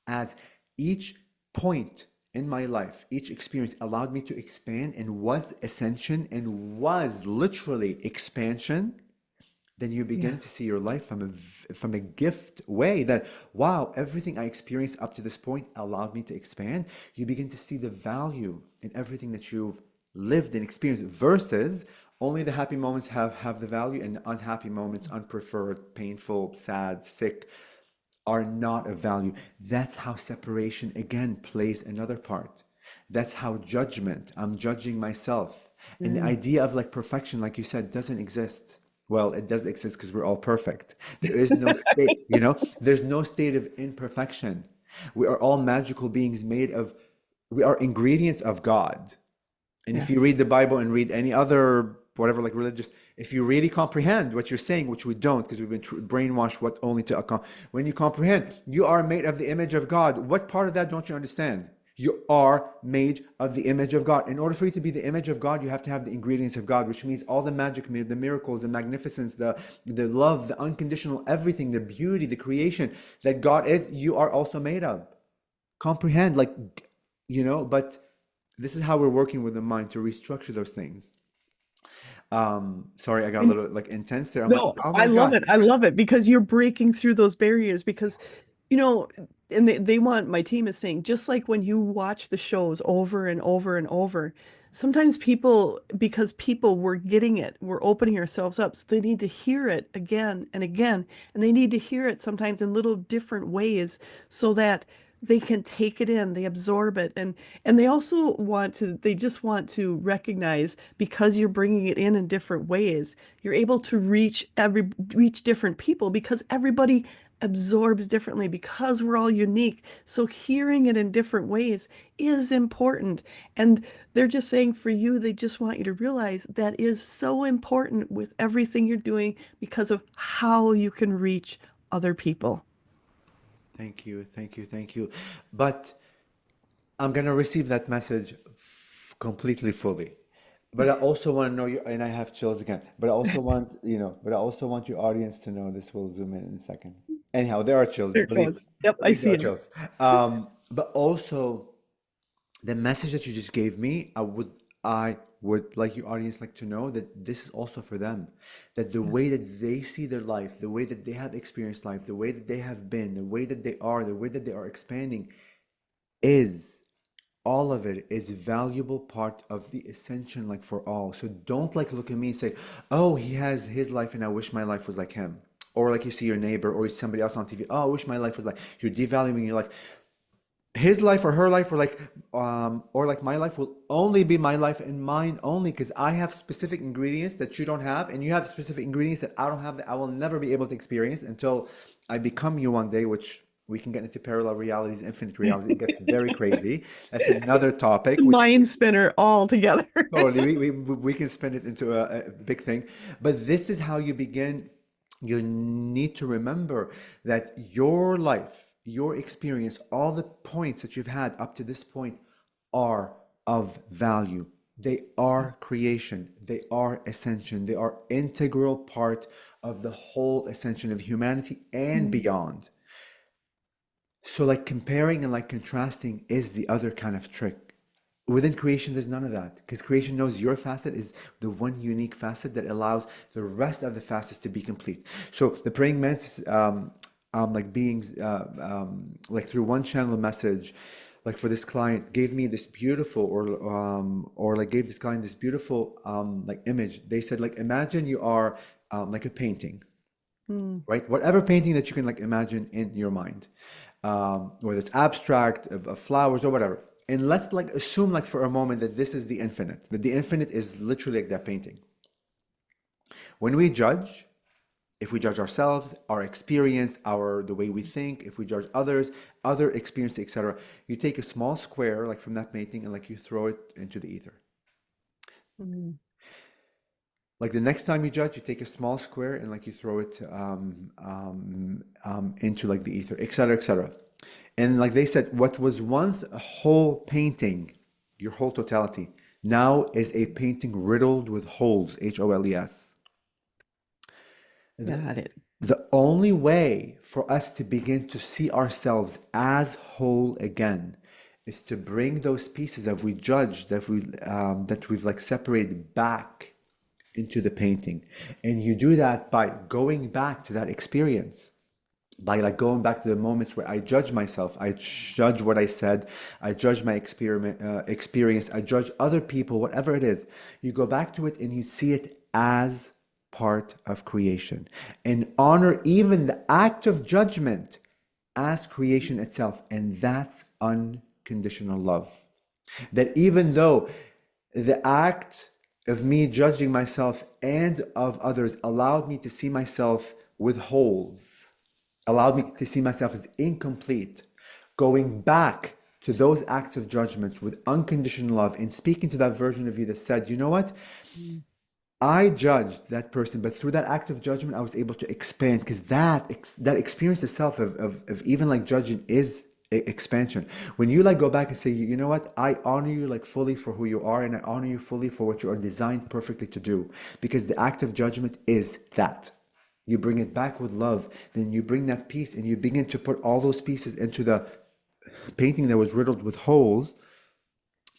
as each point in my life, each experience allowed me to expand and was ascension and was literally expansion. Then you begin to Yes. see your life from a gift way, that wow, everything I experienced up to this point allowed me to expand. You begin to see the value in everything that you've lived and experienced, versus only the happy moments have the value, and the unhappy moments, unpreferred, painful, sad, sick, are not of value. That's how separation again plays another part. That's how judgment, I'm judging myself. And the Mm. idea of like perfection, like you said, doesn't exist. Well, it does exist because we're all perfect. There is no state, there's no state of imperfection. We are all magical beings we are ingredients of God. And if you read the Yes. Bible and read any other whatever like religious, if you really comprehend what you're saying, which we don't because we've been brainwashed what only to account. When you comprehend, you are made of the image of God. What part of that don't you understand? You are made of the image of God. In order for you to be the image of God, you have to have the ingredients of God, which means all the magic, the miracles, the magnificence, the love, the unconditional everything, the beauty, the creation that God is, you are also made of. Comprehend, like, but this is how we're working with the mind to restructure those things. Sorry, I got a little like intense there. I'm like, No, oh I my love God. it. I love it because you're breaking through those barriers because, you know, and they want, my team is saying, just like when you watch the shows over and over and over, sometimes people, because people were getting it, we're opening ourselves up, so they need to hear it again and again. And they need to hear it sometimes in little different ways so that they can take it in, they absorb it, and they also want to, they just want to recognize because you're bringing it in different ways, you're able to reach different people because everybody absorbs differently because we're all unique. So hearing it in different ways is important. And they're just saying for you, they just want you to realize that is so important with everything you're doing because of how you can reach other people. Thank you, thank you, thank you. But I'm gonna receive that message completely fully. But I also want to know you, and I have chills again. But I also want, but I also want your audience to know this. Will zoom in a second. Anyhow, there are chills. There it Believe me, goes. Yep, I there see are it. chills. But also the message that you just gave me, I would like your audience like to know that this is also for them. That the way Yes. that they see their life, the way that they have experienced life, the way that they have been, the way that they are, the way that they are expanding is all of it is valuable part of the ascension like for all. So don't like look at me and say, oh, he has his life and I wish my life was like him. Or like you see your neighbor or somebody else on TV, oh, I wish my life was like, you're devaluing your life. His life or her life or like my life will only be my life and mine only, because I have specific ingredients that you don't have, and you have specific ingredients that I don't have, that I will never be able to experience until I become you one day, which we can get into parallel realities, infinite realities. It gets very crazy. That's another topic, which Mind spinner all together. totally we can spin it into a big thing. But this is how you begin. You need to remember that your life, your experience, all the points that you've had up to this point are of value. They are creation. They are ascension. They are integral part of the whole ascension of humanity and Mm. beyond. So like comparing and like contrasting is the other kind of trick. Within creation, there's none of that, because creation knows your facet is the one unique facet that allows the rest of the facets to be complete. So the praying mantis, like beings, like through one channel message, like for this client, gave me this beautiful, or like gave this client this beautiful, like image. They said, like imagine you are like a painting, Mm. right? Whatever painting that you can like imagine in your mind. whether it's abstract of flowers or whatever. And let's like assume like for a moment that this is the infinite, that the infinite is literally like that painting. When we judge, if we judge ourselves, our experience, the way we think, if we judge others, other experience, etc., you take a small square like from that painting and like you throw it into the ether. Mm. Like the next time you judge, you take a small square and like you throw it into like the ether, etc., etc. And like they said, what was once a whole painting, your whole totality, now is a painting riddled with holes, Holes. The, Got it. the only way for us to begin to see ourselves as whole again is to bring those pieces that we judged, that we've like separated back into the painting. And you do that by going back to that experience, by like going back to the moments where I judge myself, I judge what I said, I judge my experience, I judge other people, whatever it is. You go back to it and you see it as part of creation and honor even the act of judgment as creation itself. And that's unconditional love. That even though the act of me judging myself and of others allowed me to see myself with holes, allowed me to see myself as incomplete, going back to those acts of judgments with unconditional love and speaking to that version of you that said, you know what? I judged that person, but through that act of judgment, I was able to expand because that experience itself of even like judging is expansion. When you like go back and say, you know what, I honor you like fully for who you are, and I honor you fully for what you are designed perfectly to do, because the act of judgment is that. You bring it back with love, then you bring that piece and you begin to put all those pieces into the painting that was riddled with holes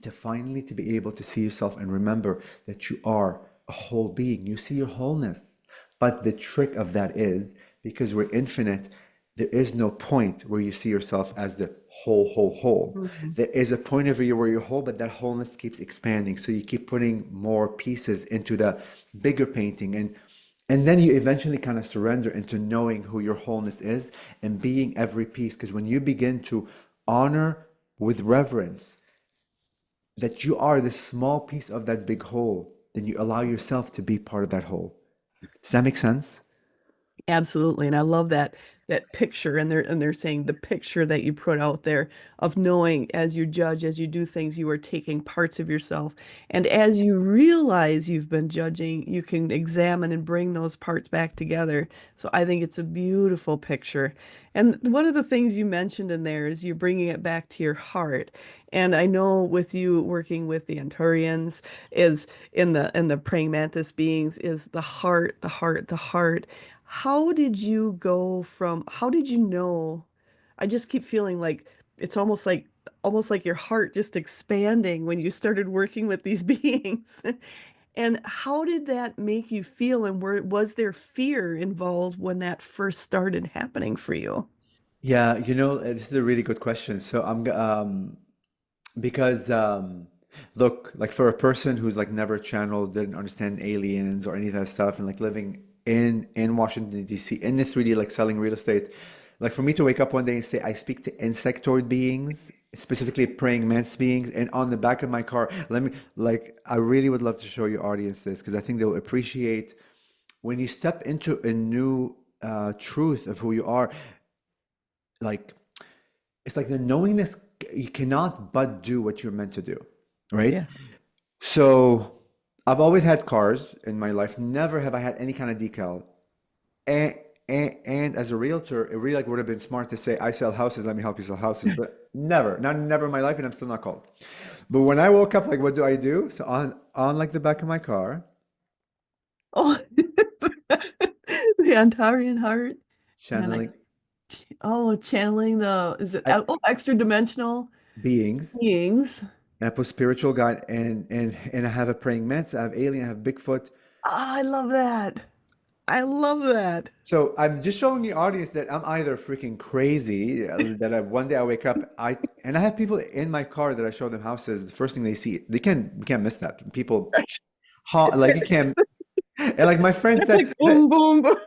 to finally to be able to see yourself and remember that you are a whole being. You see your wholeness. But the trick of that is, because we're infinite, there is no point where you see yourself as the whole. Mhm. There is a point of view where you're whole, but that wholeness keeps expanding. So you keep putting more pieces into the bigger painting, and then you eventually kind of surrender into knowing who your wholeness is and being every piece. Because when you begin to honor with reverence that you are this small piece of that big whole, then you allow yourself to be part of that whole. Does that make sense? Absolutely. And I love that picture, and they're saying the picture that you put out there of knowing as you judge, as you do things, you are taking parts of yourself. And as you realize you've been judging, you can examine and bring those parts back together. So I think it's a beautiful picture. And one of the things you mentioned in there is you're bringing it back to your heart. And I know with you working with the Antarians is in the praying mantis beings is the heart, the heart, the heart. How did you know? I just keep feeling like it's almost like your heart just expanding when you started working with these beings. And how did that make you feel? And was there fear involved when that first started happening for you? Yeah, this is a really good question. So because look, like for a person who's like never channeled, didn't understand aliens or any of that stuff, and like living in Washington D.C. in the 3D, like selling real estate, like for me to wake up one day and say I speak to insectoid beings, specifically praying mantis beings, and on the back of my car, I really would love to show your audience this because I think they'll appreciate when you step into a new truth of who you are, like it's like the knowingness, you cannot but do what you're meant to do, right? Yeah. So I've always had cars in my life. Never have I had any kind of decal. And and as a realtor, it really like would have been smart to say, I sell houses, let me help you sell houses. But never in my life, and I'm still not called. But when I woke up, like what do I do? So on like the back of my car, Oh, the Antarean heart. And channeling channeling I, extra dimensional beings. beings. And I put spiritual guide and I have a praying mantis, I have alien, I have Bigfoot. Ah, I love that. I love that. So I'm just showing the audience that I'm either freaking crazy, one day I wake up, I have people in my car that I show them houses. The first thing they see, you can't miss that. People, like you can't, and like my friend It's said like that boom, boom, boom.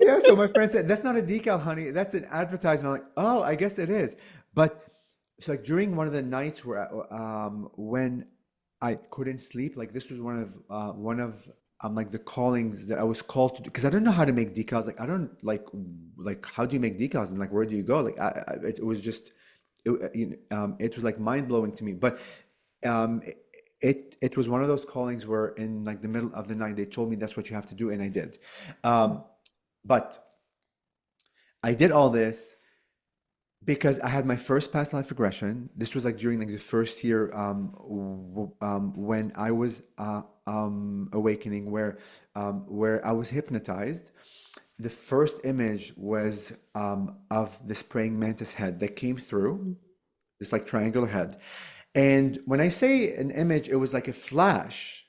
Yeah, so my friend said, "That's not a decal, honey. That's an advertisement." I'm like, "Oh, I guess it is." But it's like during one of the nights where when I couldn't sleep, like this was one of like the callings that I was called to do because I don't know how to make decals. Like I don't like how do you make decals and like where do you go? Like it was just it was like mind blowing to me. But um, it was one of those callings where in like the middle of the night they told me that's what you have to do, and I did. But I did all this because I had my first past life regression. This was like during like the first year when I was awakening, where I was hypnotized. The first image was of this praying mantis head that came through, this like triangular head. And when I say an image, it was like a flash.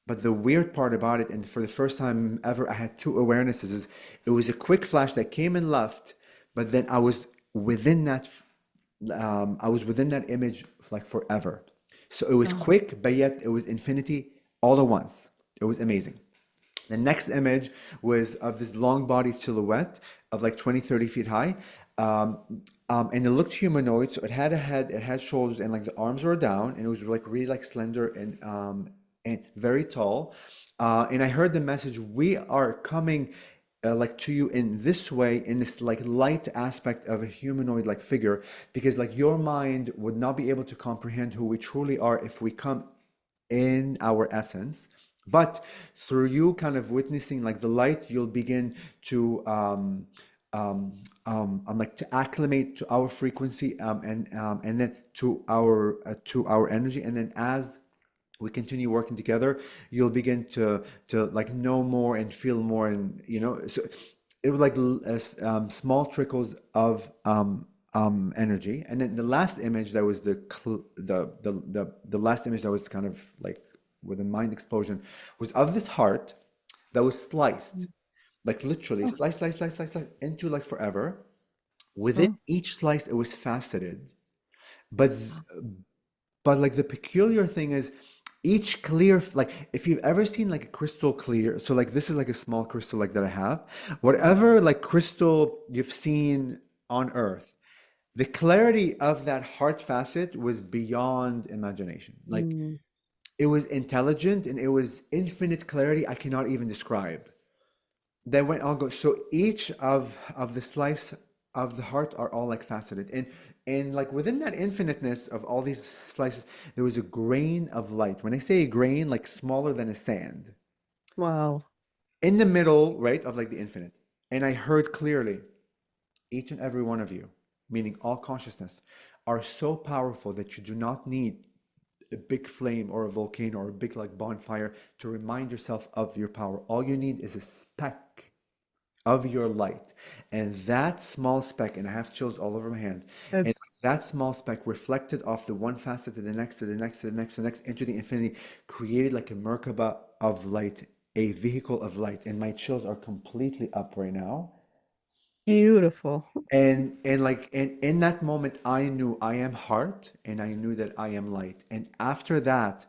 But the weird part about it, and for the first time ever, I had two awarenesses. Is it was a quick flash that came and left, but then within that, I was within that image like forever. So it was Oh, quick, but yet it was infinity all at once. It was amazing. The next image was of this long body silhouette of like 20, 30 feet high. Um, and it looked humanoid. So it had a head, it had shoulders, and like the arms were down, and it was like really like slender and very tall. And I heard the message, we are coming like to you in this way, in this like light aspect of a humanoid like figure, because like your mind would not be able to comprehend who we truly are if we come in our essence. But through you kind of witnessing like the light, you'll begin to like to acclimate to our frequency and then to our energy, and then as we continue working together, you'll begin to like know more and feel more, and so it was like small trickles of energy. And then the last image that was the last image that was kind of like with a mind explosion was of this heart that was sliced, like literally oh, slice into like forever. Within oh, each slice, it was faceted, but but like the peculiar thing is each clear, like if you've ever seen like a crystal clear, so like this is like a small crystal like that I have, whatever like crystal you've seen on Earth, the clarity of that heart facet was beyond imagination. Like mm, it was intelligent and it was infinite clarity I cannot even describe. They went on go. So each of the slice of the heart are all like faceted, and like within that infiniteness of all these slices, there was a grain of light. When I say a grain, like smaller than a sand, wow. in the middle, right, of like the infinite. And I heard clearly, each and every one of you, meaning all consciousness, are so powerful that you do not need a big flame or a volcano or a big like bonfire to remind yourself of your power. All you need is a speck of your light. And that small speck, and I have chills all over my hand, and That's that small speck reflected off the one facet to the next, to the next, to the next, to the next, into the infinity, created like a Merkaba of light, a vehicle of light. And my chills are completely up right now. beautiful. And in that moment, I knew I am heart and I knew that I am light. And after that,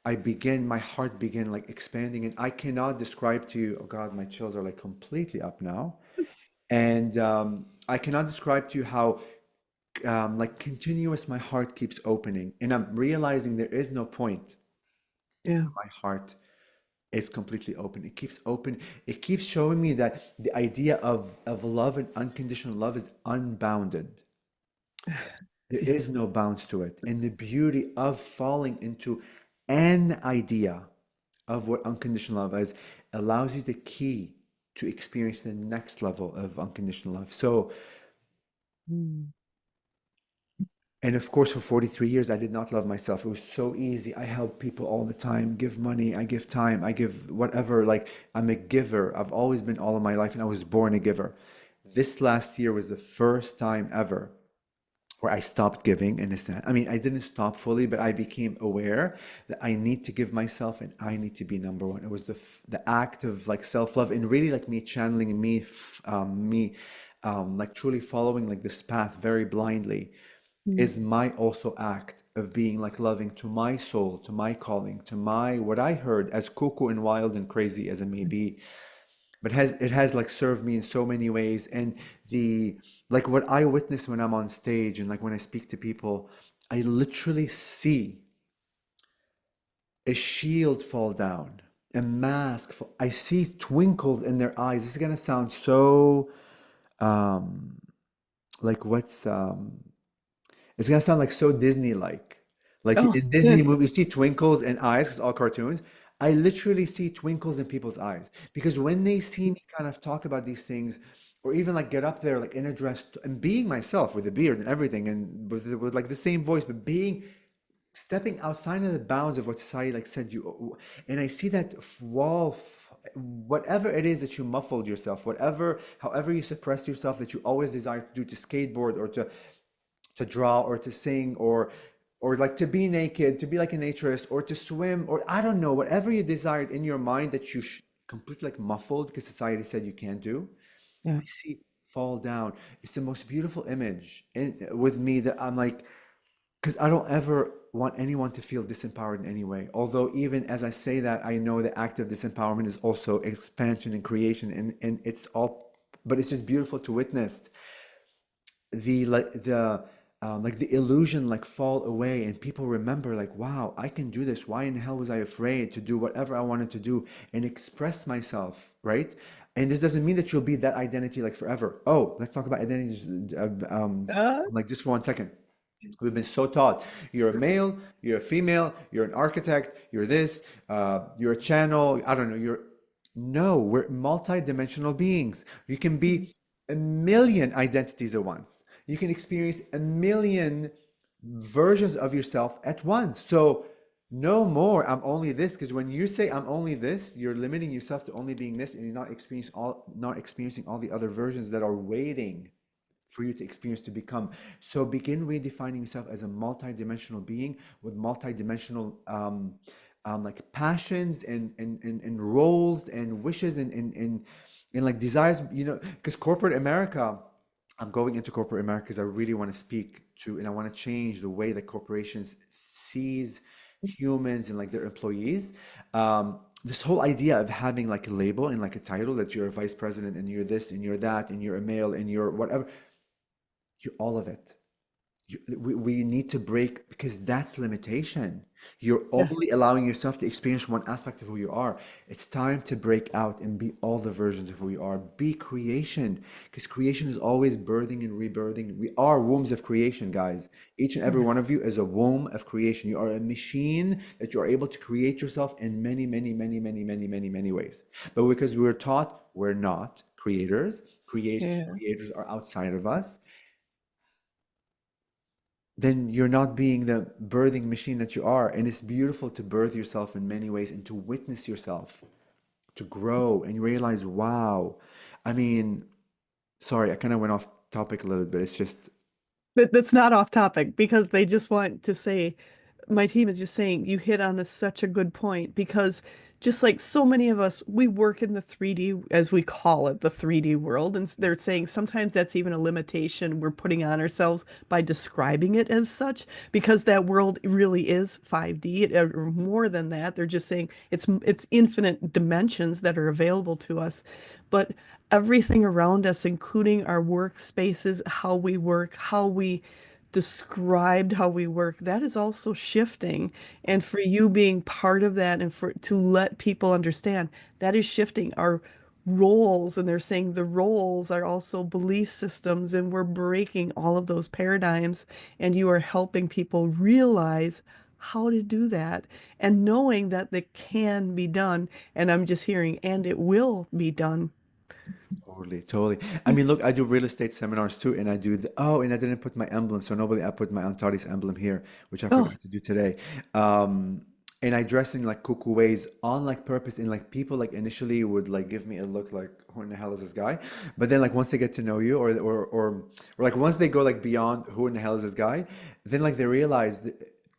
my heart began like expanding, and I cannot describe to you, oh God, my chills are like completely up now. And I cannot describe to you how like continuous my heart keeps opening. And I'm realizing there is no point. Yeah. My heart is completely open. It keeps open. It keeps showing me that the idea of love and unconditional love is unbounded. There is Yes. no bounds to it. And the beauty of falling into an idea of what unconditional love is allows you the key to experience the next level of unconditional love. So, Mm. and of course, for 43 years, I did not love myself. It was so easy. I help people all the time, give money, I give time, I give whatever. Like, I'm a giver. I've always been all of my life, and I was born a giver. This last year was the first time ever where I stopped giving in a sense. I mean, I didn't stop fully, but I became aware that I need to give myself and I need to be number one. It was the act of like self-love and really like me channeling me like truly following like this path very blindly Mm. is my also act of being like loving to my soul, to my calling, to my what I heard as cuckoo and wild and crazy as it may be, but it has like served me in so many ways. And the like what I witness when I'm on stage and like when I speak to people, I literally see a shield fall down, a mask fall. I see twinkles in their eyes. This is gonna sound so um like what's it's gonna sound like so Disney-like. Like Oh, in Disney movies, you see twinkles in eyes, 'cause all cartoons. I literally see twinkles in people's eyes because when they see me kind of talk about these things, or even like get up there like in a dress and being myself with a beard and everything, and with like the same voice, but being stepping outside of the bounds of what society like said you, and I see that whatever it is that you muffled yourself, whatever, however you suppressed yourself that you always desired to do, to skateboard or to draw or to sing or like to be naked, to be like a naturist or to swim or I don't know, whatever you desired in your mind that you completely like muffled because society said you can't do. yeah, I see fall down. It's the most beautiful image with me that I'm like, because I don't ever want anyone to feel disempowered in any way. Although even as I say that, I know the act of disempowerment is also expansion and creation, and it's all, but it's just beautiful to witness the illusion like fall away and people remember like wow, I can do this. Why in hell was I afraid to do whatever I wanted to do and express myself, right? And this doesn't mean that you'll be that identity like forever. Oh, let's talk about identity uh, like just for 1 second. We've been so taught you're a male, you're a female, you're an architect, you're this, you're a channel, I don't know, you're no, we're multi-dimensional beings. You can be a million identities at once. You can experience a million versions of yourself at once. So no more, I'm only this, because when you say I'm only this, you're limiting yourself to only being this, and you're not experiencing all the other versions that are waiting for you to experience to become. So begin redefining yourself as a multi-dimensional being with multi-dimensional like passions and roles and wishes and like desires, you know, because corporate America, I'm going into corporate America because I really want to speak to and I want to change the way that corporations sees humans and like their employees. This whole idea of having like a label and like a title that you're a vice president and you're this and you're that and you're a male and you're whatever, you're all of it. We need to break because that's limitation. You're yeah, only allowing yourself to experience one aspect of who you are. It's time to break out and be all the versions of who you are. Be creation because creation is always birthing and rebirthing. We are wombs of creation, guys. Each and every yeah, one of you is a womb of creation. You are a machine that you are able to create yourself in many, many, many, many, many, many, many ways. But because we were taught we're not creators, yeah. creators are outside of us, then you're not being the birthing machine that you are. And it's beautiful to birth yourself in many ways and to witness yourself, to grow and realize, wow. I mean, sorry, I kind of went off topic a little bit. It's just, But that's not off topic because they just want to say, my team is just saying you hit on such a good point because just like so many of us, we work in the 3D, as we call it, the 3D world. And they're saying sometimes that's even a limitation we're putting on ourselves by describing it as such, because that world really is 5D or more than that. They're just saying it's infinite dimensions that are available to us. But everything around us, including our workspaces, how we work, how we described how we work, that is also shifting. And for you being part of that and for to let people understand that is shifting our roles. And they're saying the roles are also belief systems, and we're breaking all of those paradigms. And you are helping people realize how to do that and knowing that it can be done. And I'm just hearing, and it will be done. totally, totally. I mean, look, I do real estate seminars too, and I do oh, and I didn't put my emblem, so nobody, I put my Antares emblem here, which I Oh, forgot to do today. Um, and I dress in like cuckoo ways on like purpose, and like people like initially would like give me a look like, who in the hell is this guy? But then like once they get to know you, or like once they go like beyond who in the hell is this guy, then like they realize that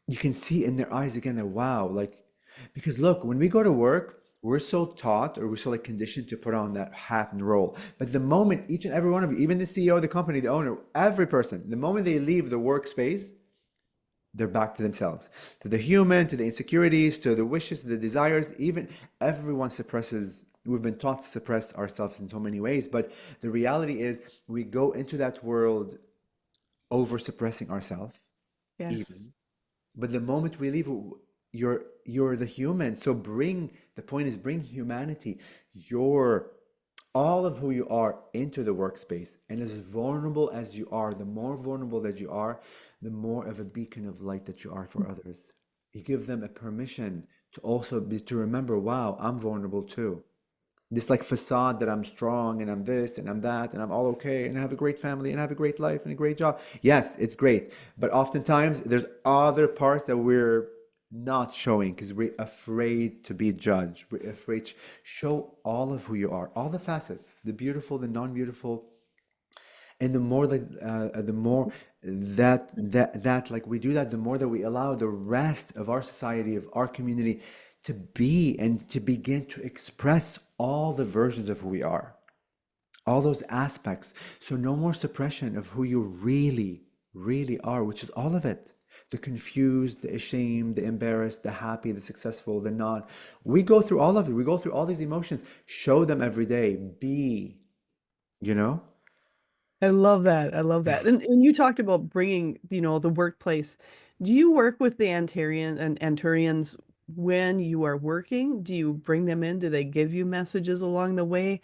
you can see in their eyes again that wow, like because look, when we go to work, we're so taught or we're so like conditioned to put on that hat and role. But the moment each and every one of you, even the CEO of the company, the owner, every person, the moment they leave the workspace, they're back to themselves, to the human, to the insecurities, to the wishes, to the desires. Even everyone suppresses. we've been taught to suppress ourselves in so many ways, but the reality is we go into that world over suppressing ourselves Yes. even. But the moment we leave, you're the human. So bring the point is bring humanity, your all of who you are into the workspace. And as vulnerable as you are, the more vulnerable that you are, the more of a beacon of light that you are for others. You give them a permission to also be to remember, wow, I'm vulnerable too. This like facade that I'm strong and I'm this and I'm that and I'm all okay and I have a great family and I have a great life and a great job. Yes, it's great. But oftentimes there's other parts that we're not showing because we're afraid to be judged. We're afraid to show all of who you are, all the facets, the beautiful, the non-beautiful, and the more the more that like we do that, the more that we allow the rest of our society, of our community, to be and to begin to express all the versions of who we are, all those aspects. So no more suppression of who you really are, which is all of it. The confused, the ashamed, the embarrassed, the happy, the successful, the not. We go through all of it. We go through all these emotions. Show them every day. Be, you know? I love that. I love that. And you talked about bringing, the workplace. Do you work with the Antarian and Antarians when you are working? Do you bring them in? Do they give you messages along the way?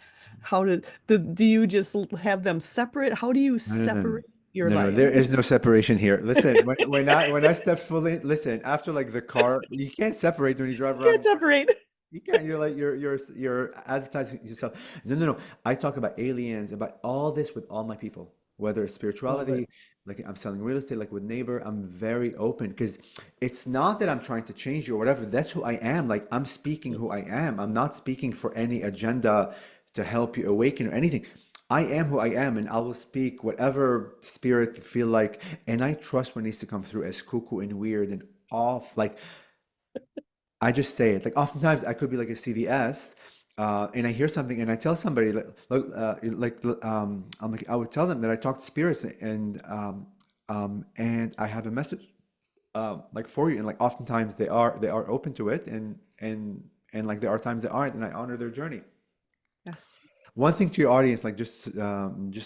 Do you just have them separate? How do you No, no, no, no. separate your No, no, there lives? is no separation here. Listen, when I step fully, listen, after like the car, you can't separate when you drive You around can't in the car. separate. You can't. You're like you're advertising yourself. No, no, no. I talk about aliens, about all this with all my people, whether it's Love it. spirituality, like I'm selling real estate, like with neighbor, I'm very open because it's not that I'm trying to change you or whatever. That's who I am. Like I'm speaking who I am. I'm not speaking for any agenda to help you awaken or anything. I am who I am, and I will speak whatever spirit feel like, and I trust what needs to come through as cuckoo and weird and off. Like I just say it. Like oftentimes I could be like a CVS, and I hear something and I tell somebody I'm like I would tell them that I talk to spirits and I have a message like for you, and like oftentimes they are open to it, and like there are times they aren't, and I honor their journey. Yes. One thing to your audience, like just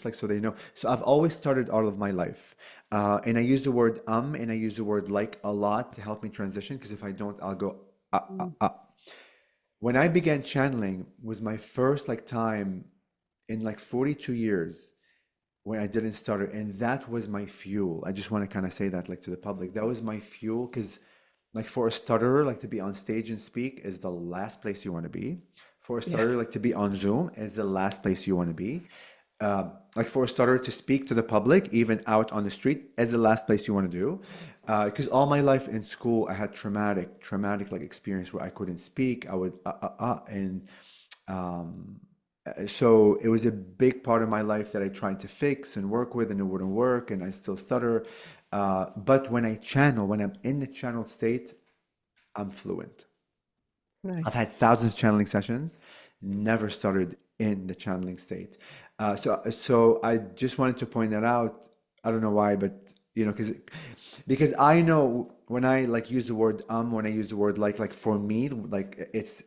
like so they know. So I've always started all of my life, and I use the word and I use the word like a lot to help me transition. Because if I don't, I'll go Mm. When I began channeling, was my first like time in like 42 years when I didn't stutter, and that was my fuel. I just want to kind of say that like to the public. That was my fuel because like for a stutterer, like to be on stage and speak is the last place you want to be. For a Yeah. stutterer, like to be on Zoom is the last place you want to be. Like for a stutterer to speak to the public, even out on the street, is the last place you want to do. Because all my life in school, I had traumatic like experience where I couldn't speak. I would and um, so it was a big part of my life that I tried to fix and work with, and it wouldn't work, and I still stutter. But when I channel, when I'm in the channel state, I'm fluent. I've had Nice. thousands of channeling sessions, never started in the channeling state. So I just wanted to point that out. I don't know why, but because I know when I like use the word when I use the word like for me, like it's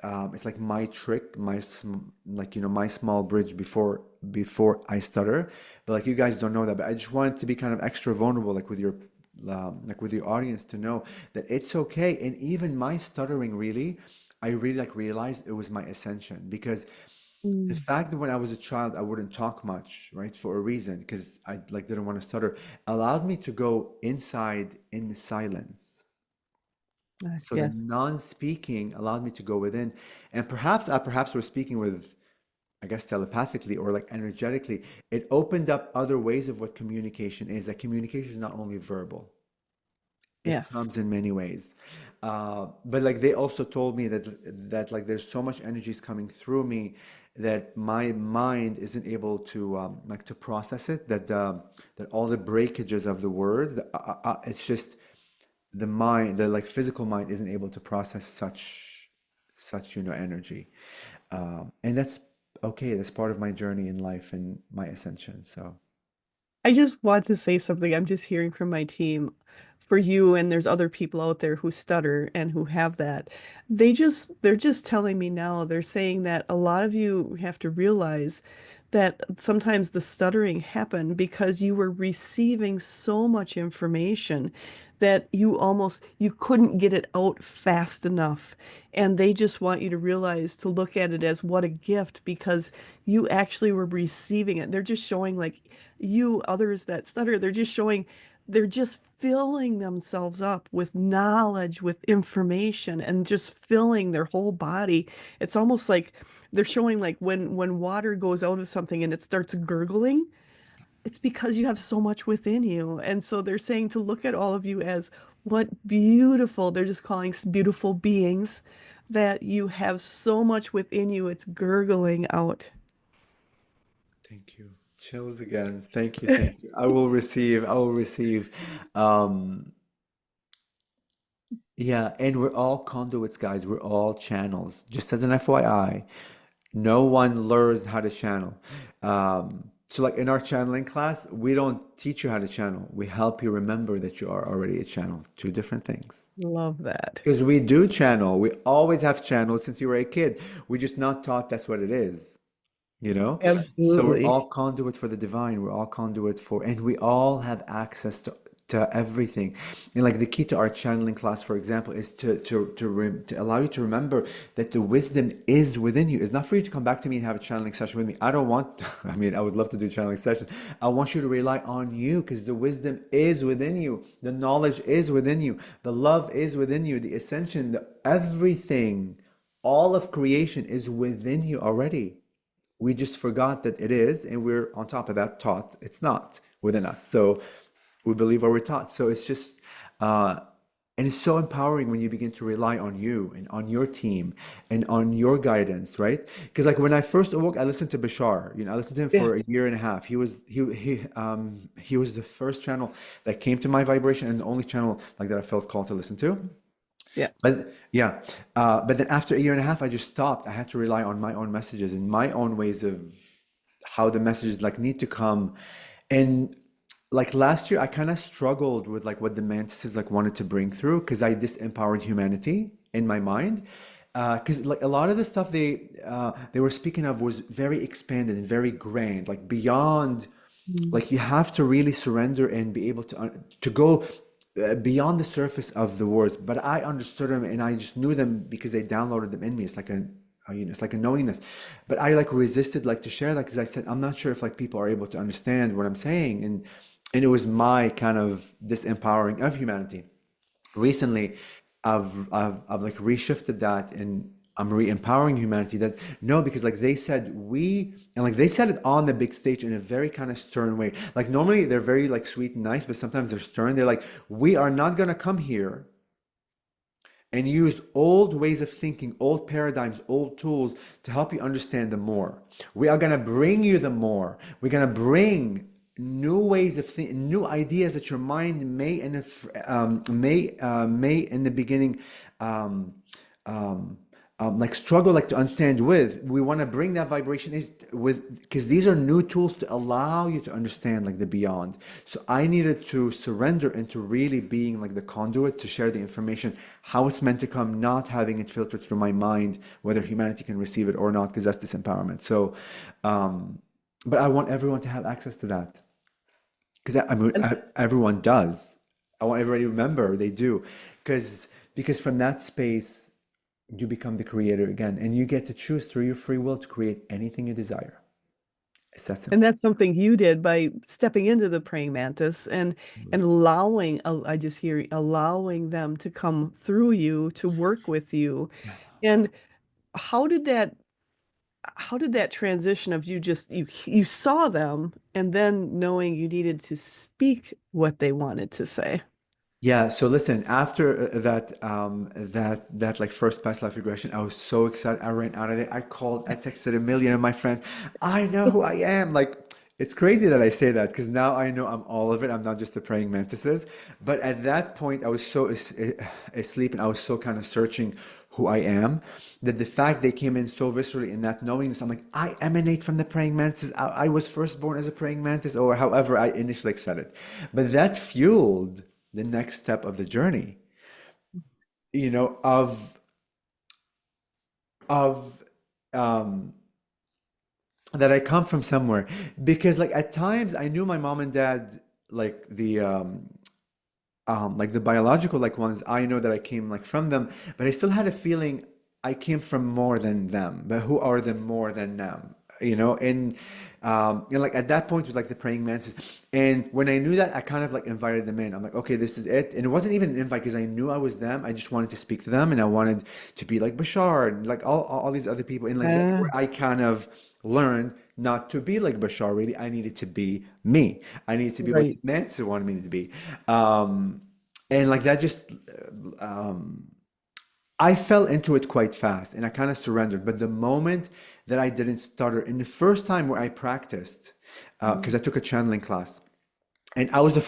like my trick, like my small bridge before I stutter. But like you guys don't know that, but I just wanted to be kind of extra vulnerable, like with your audience to know that it's okay. And even my stuttering really, I really like realized it was my ascension because the Mm. fact that when I was a child I wouldn't talk much, right, for a reason, because I like didn't want to stutter, allowed me to go inside in the silence. So the Yes. non-speaking allowed me to go within, and perhaps we're speaking with, I guess, telepathically or like energetically. It opened up other ways of what communication is. That communication is not only verbal. It Yes. comes in many ways. But like they also told me that like there's so much energies coming through me that my mind isn't able to like to process it. That all the breakages of the words, it's just the mind, the like physical mind isn't able to process such energy. And that's okay. That's part of my journey in life and my ascension. So I just want to say something. I'm just hearing from my team. for you, and there's other people out there who stutter and who have that. They're just telling me now, they're saying that a lot of you have to realize that sometimes the stuttering happened because you were receiving so much information that you couldn't get it out fast enough. And they just want you to realize to look at it as what a gift because you actually were receiving it. They're just showing like you, others that stutter, they're just filling themselves up with knowledge, with information, and just filling their whole body. It's almost like they're showing like when water goes out of something and it starts gurgling, it's because you have so much within you. And so they're saying to look at all of you as what beautiful, they're just calling beautiful beings, that you have so much within you, it's gurgling out. Thank you. Chills again. Thank you. Thank you. I will receive. I will receive. Um, yeah, and we're all conduits, guys. We're all channels. Just as an FYI, no one learns how to channel. So, like in our channeling class, we don't teach you how to channel. We help you remember that you are already a channel. Two different things. Love that. Because we do channel. We always have channels since you were a kid. We're just not taught that's what it is. You know? So we're Absolutely. all conduit for the divine. We're all conduit for, and we all have access to everything. And like the key to our channeling class, for example, is to allow you to remember that the wisdom is within you. It's not for you to come back to me and have a channeling session with me. I don't want, I mean, I would love to do channeling sessions. I want you to rely on you because the wisdom is within you. The knowledge is within you. The love is within you. The ascension, everything, all of creation is within you already. We just forgot that it is, and we're on top of that taught it's not within us. So we believe what we're taught. So it's just, and it's so empowering when you begin to rely on you and on your team and on your guidance, right? Because like when I first awoke, I listened to Bashar. I listened to him Yeah. for a year and a half. He was the first channel that came to my vibration and the only channel like that I felt called to listen to. Yeah. But yeah, but then after a year and a half, I just stopped. I had to rely on my own messages and my own ways of how the messages like need to come. And like last year, I kind of struggled with like what the mantises like wanted to bring through because I disempowered humanity in my mind. Because like a lot of the stuff they were speaking of was very expanded and very grand, like beyond Mm. like you have to really surrender and be able to go beyond the surface of the words. But I understood them and I just knew them because they downloaded them in me. It's like it's like a knowingness. But I like resisted like to share that because I said I'm not sure if like people are able to understand what I'm saying, and it was my kind of disempowering of humanity. Recently, I've like reshifted that and I'm re-empowering humanity that no, because like they said we and like they said it on the big stage in a very kind of stern way. Like normally they're very like sweet and nice, but sometimes they're stern. They're like, we are not gonna come here and use old ways of thinking, old paradigms, old tools to help you understand them more. We are going to bring you the more. We're going to bring new ways of thinking, new ideas that your mind may in the beginning um, um, like struggle like to understand with. We want to bring that vibration with because these are new tools to allow you to understand like the beyond. So I needed to surrender into really being like the conduit to share the information, how it's meant to come, not having it filtered through my mind, whether humanity can receive it or not, because that's disempowerment. So, but I want everyone to have access to that because I mean And everyone does. I want everybody to remember they do, because from that space you become the creator again, and you get to choose through your free will to create anything you desire. It's that and simple. that's something you did by stepping into the praying mantis and allowing, I just hear allowing them to come through you to work with you. Yeah. And how did that how did that transition of you saw them and then knowing you needed to speak what they wanted to say? Yeah, so listen, after that like first past life regression, I was so excited. I ran out of it. I texted a million of my friends. I know who I am. Like it's crazy that I say that because now I know I'm all of it. I'm not just the praying mantises. But at that point, I was so asleep and I was so kind of searching who I am that the fact they came in so viscerally in that knowingness, I'm like, I emanate from the praying mantis. I was first born as a praying mantis, or however I initially said it. But that fueled. the next step of the journey, you know, of um that I come from somewhere. Because like at times I knew my mom and dad, like like the biological like ones, I know that I came like from them, but I still had a feeling I came from more than them. But who are them more than them? You know, and like at that point it was like the praying mantis. And when I knew that, I kind of like invited them in. I'm like, okay, this is it. And it wasn't even an invite because I knew I was them. I just wanted to speak to them and I wanted to be like Bashar and like all these other people. And like that's Ah, where I kind of learned not to be like Bashar, really. I needed to be me. I needed to be what the right. mantis wanted me to be. Um, and like that just um I fell into it quite fast and I kind of surrendered. But the moment that I didn't stutter, in the first time where I practiced, because I took a channeling class, and I was the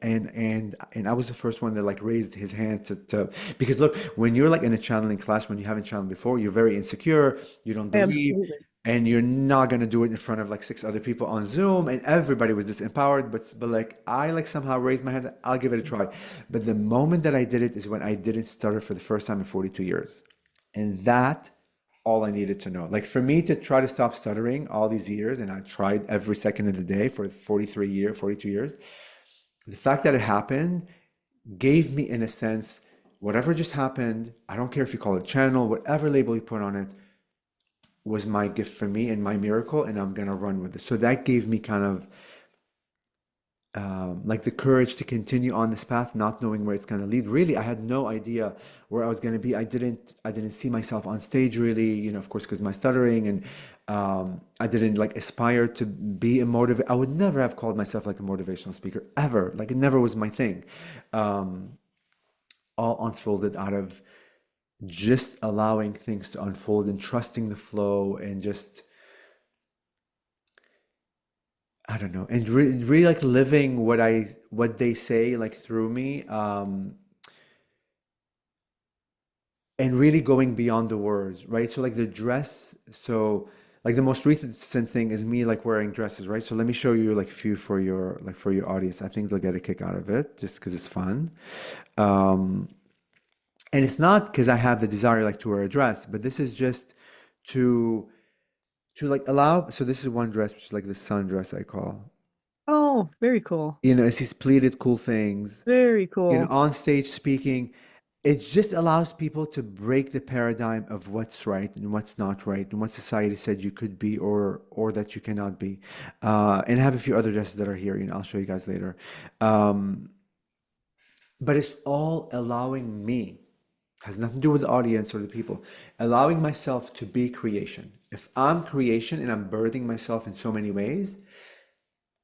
and I was the first one that like raised his hand to because look, when you're like in a channeling class, when you haven't channeled before, you're very insecure, you don't believe, Absolutely. and you're not gonna do it in front of like six other people on Zoom, and everybody was disempowered. But like I like somehow raised my hand, I'll give it a try. But the moment that I did it is when I didn't stutter for the first time in 42 years, and that all I needed to know. Like for me to try to stop stuttering all these years, and I tried every second of the day for 42 years, the fact that it happened gave me, in a sense, whatever just happened, I don't care if you call it channel, whatever label you put on it, was my gift for me and my miracle, and I'm gonna run with it. So that gave me kind of like the courage to continue on this path, not knowing where it's going to lead. Really, I had no idea where I was going to be. I didn't see myself on stage really, you know, of course, because my stuttering, and I didn't like aspire to be a motivate. I would never have called myself like a motivational speaker ever. Like it never was my thing. Um, all unfolded out of just allowing things to unfold and trusting the flow and just I don't know, and really like living what they say like through me, and really going beyond the words, right? So like the dress, so like the most recent thing is me like wearing dresses, right? So let me show you like a few for your audience. I think they'll get a kick out of it just because it's fun. Um, and it's not because I have the desire like to wear a dress, but this is just to like allow. So this is one dress, which is like the sun dress I call. Oh, very cool. You know, it's these pleated cool things, Very you know, cool. on stage speaking. It just allows people to break the paradigm of what's right and what's not right and what society said you could be or that you cannot be. And I have a few other dresses that are here, you know, I'll show you guys later. Um, but it's all allowing me, has nothing to do with the audience or the people, allowing myself to be creation. If I'm creation and I'm birthing myself in so many ways,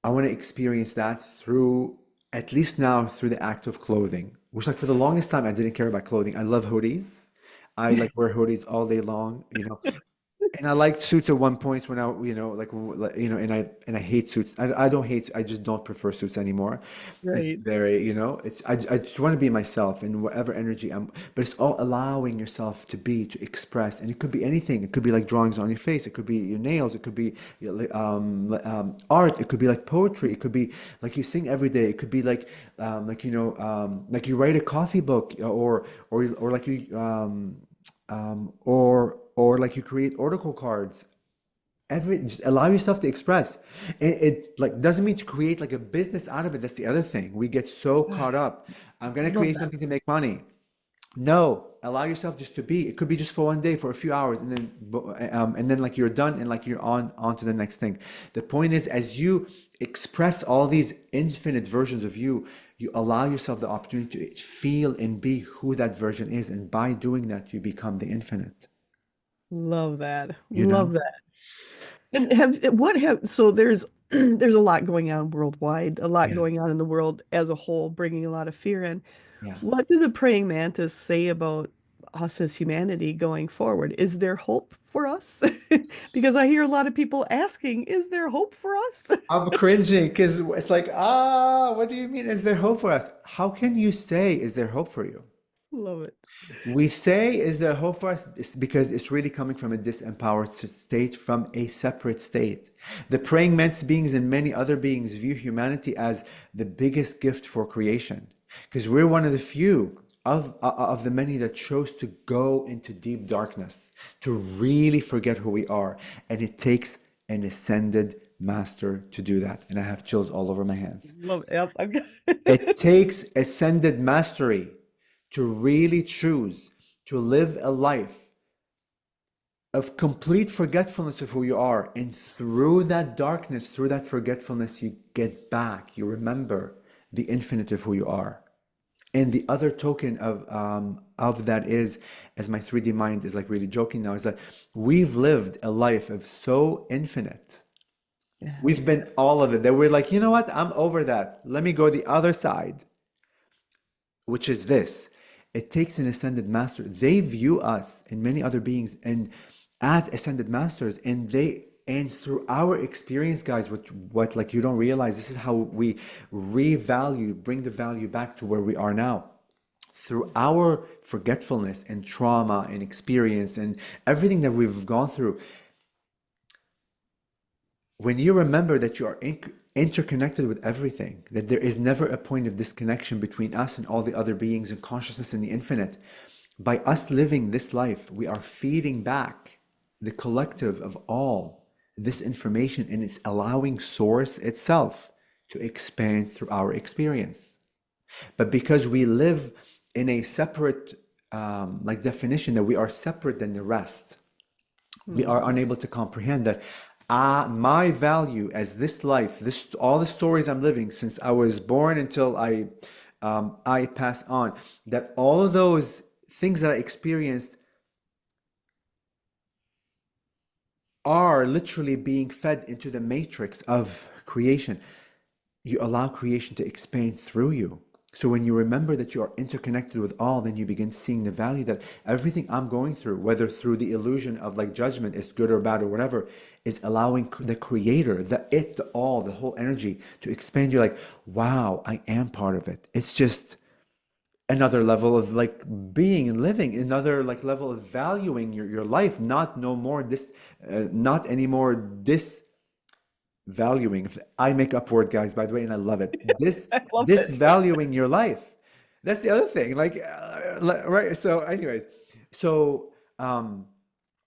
I want to experience that through, at least now, through the act of clothing, which like for the longest time I didn't care about clothing. I love hoodies. I like wear hoodies all day long, you know. And I liked suits at one point when I, you know, you know, and I hate suits. I don't hate. I just don't prefer suits anymore. It's Right. very, you know, it's I just want to be myself in whatever energy I'm. But it's all allowing yourself to be, to express, and it could be anything. It could be like drawings on your face. It could be your nails. It could be art. It could be like poetry. It could be like you sing every day. It could be like you know, like you write a coffee book, or like you or like you create oracle cards. Every just allow yourself to express. It like doesn't mean to create like a business out of it. That's the other thing. We get so Ah, caught up. I'm gonna love create that. something to make money. No, allow yourself just to be. It could be just for one day, for a few hours, and then like you're done, and like you're on to the next thing. The point is, as you express all these infinite versions of you, you allow yourself the opportunity to feel and be who that version is, and by doing that, you become the infinite. Love that. You know? Love that. And so there's there's a lot going on worldwide, a lot Yeah. going on in the world as a whole, bringing a lot of fear in. Yes. What does the praying mantis say about us as humanity going forward? Is there hope for us? Because I hear a lot of people asking, is there hope for us? I'm cringing because it's like, what do you mean? Is there hope for us? How can you say, is there hope for you? Love it. We say is there hope for us? It's because it's really coming from a disempowered state, from a separate state. The praying mantis beings and many other beings view humanity as the biggest gift for creation, because we're one of the few of the many that chose to go into deep darkness, to really forget who we are. And it takes an ascended master to do that. And I have chills all over my hands. Love it. Yep, I've got It takes ascended mastery to really choose to live a life of complete forgetfulness of who you are. And through that darkness, through that forgetfulness, you get back, you remember the infinite of who you are. And the other token of that is, as my 3D mind is like really joking now, is that we've lived a life of so infinite. We've Yes. been all of it, that we're like, you know what? I'm over that. Let me go the other side, which is this. It takes an ascended master. They view us and many other beings and as ascended masters, and through our experience, guys, what like you don't realize, this is how we revalue, bring the value back to where we are now. Through our forgetfulness and trauma and experience and everything that we've gone through, when you remember that you are interconnected with everything, that there is never a point of disconnection between us and all the other beings and consciousness in the infinite, by us living this life, we are feeding back the collective of all this information, and it's allowing source itself to expand through our experience. But because we live in a separate like definition, that we are separate than the rest, we Mm. are unable to comprehend that my value as this life, this all the stories I'm living since I was born until I pass on, that all of those things that I experienced are literally being fed into the matrix of creation. You allow creation to expand through you. So when you remember that you are interconnected with all, then you begin seeing the value that everything I'm going through, whether through the illusion of like judgment is good or bad or whatever, is allowing the creator, the all, the whole energy to expand. You're like, wow, I am part of it. It's just another level of like being and living, another like level of valuing your life, not no more this, not anymore this valuing. I make up word, guys, by the way, and I love it. I love This it. valuing your life. That's the other thing. Like, right. So, anyways, so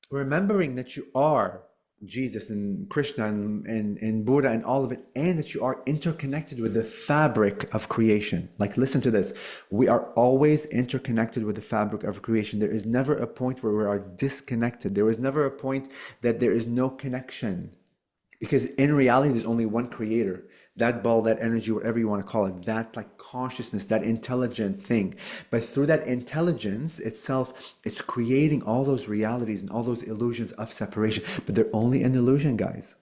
remembering that you are Jesus and Krishna and Buddha and all of it, and that you are interconnected with the fabric of creation. Like, listen to this. We are always interconnected with the fabric of creation. There is never a point where we are disconnected. There is never a point that there is no connection. Because in reality, there's only one creator. That ball, that energy, whatever you want to call it, that like consciousness, that intelligent thing. But through that intelligence itself, it's creating all those realities and all those illusions of separation. But they're only an illusion, guys.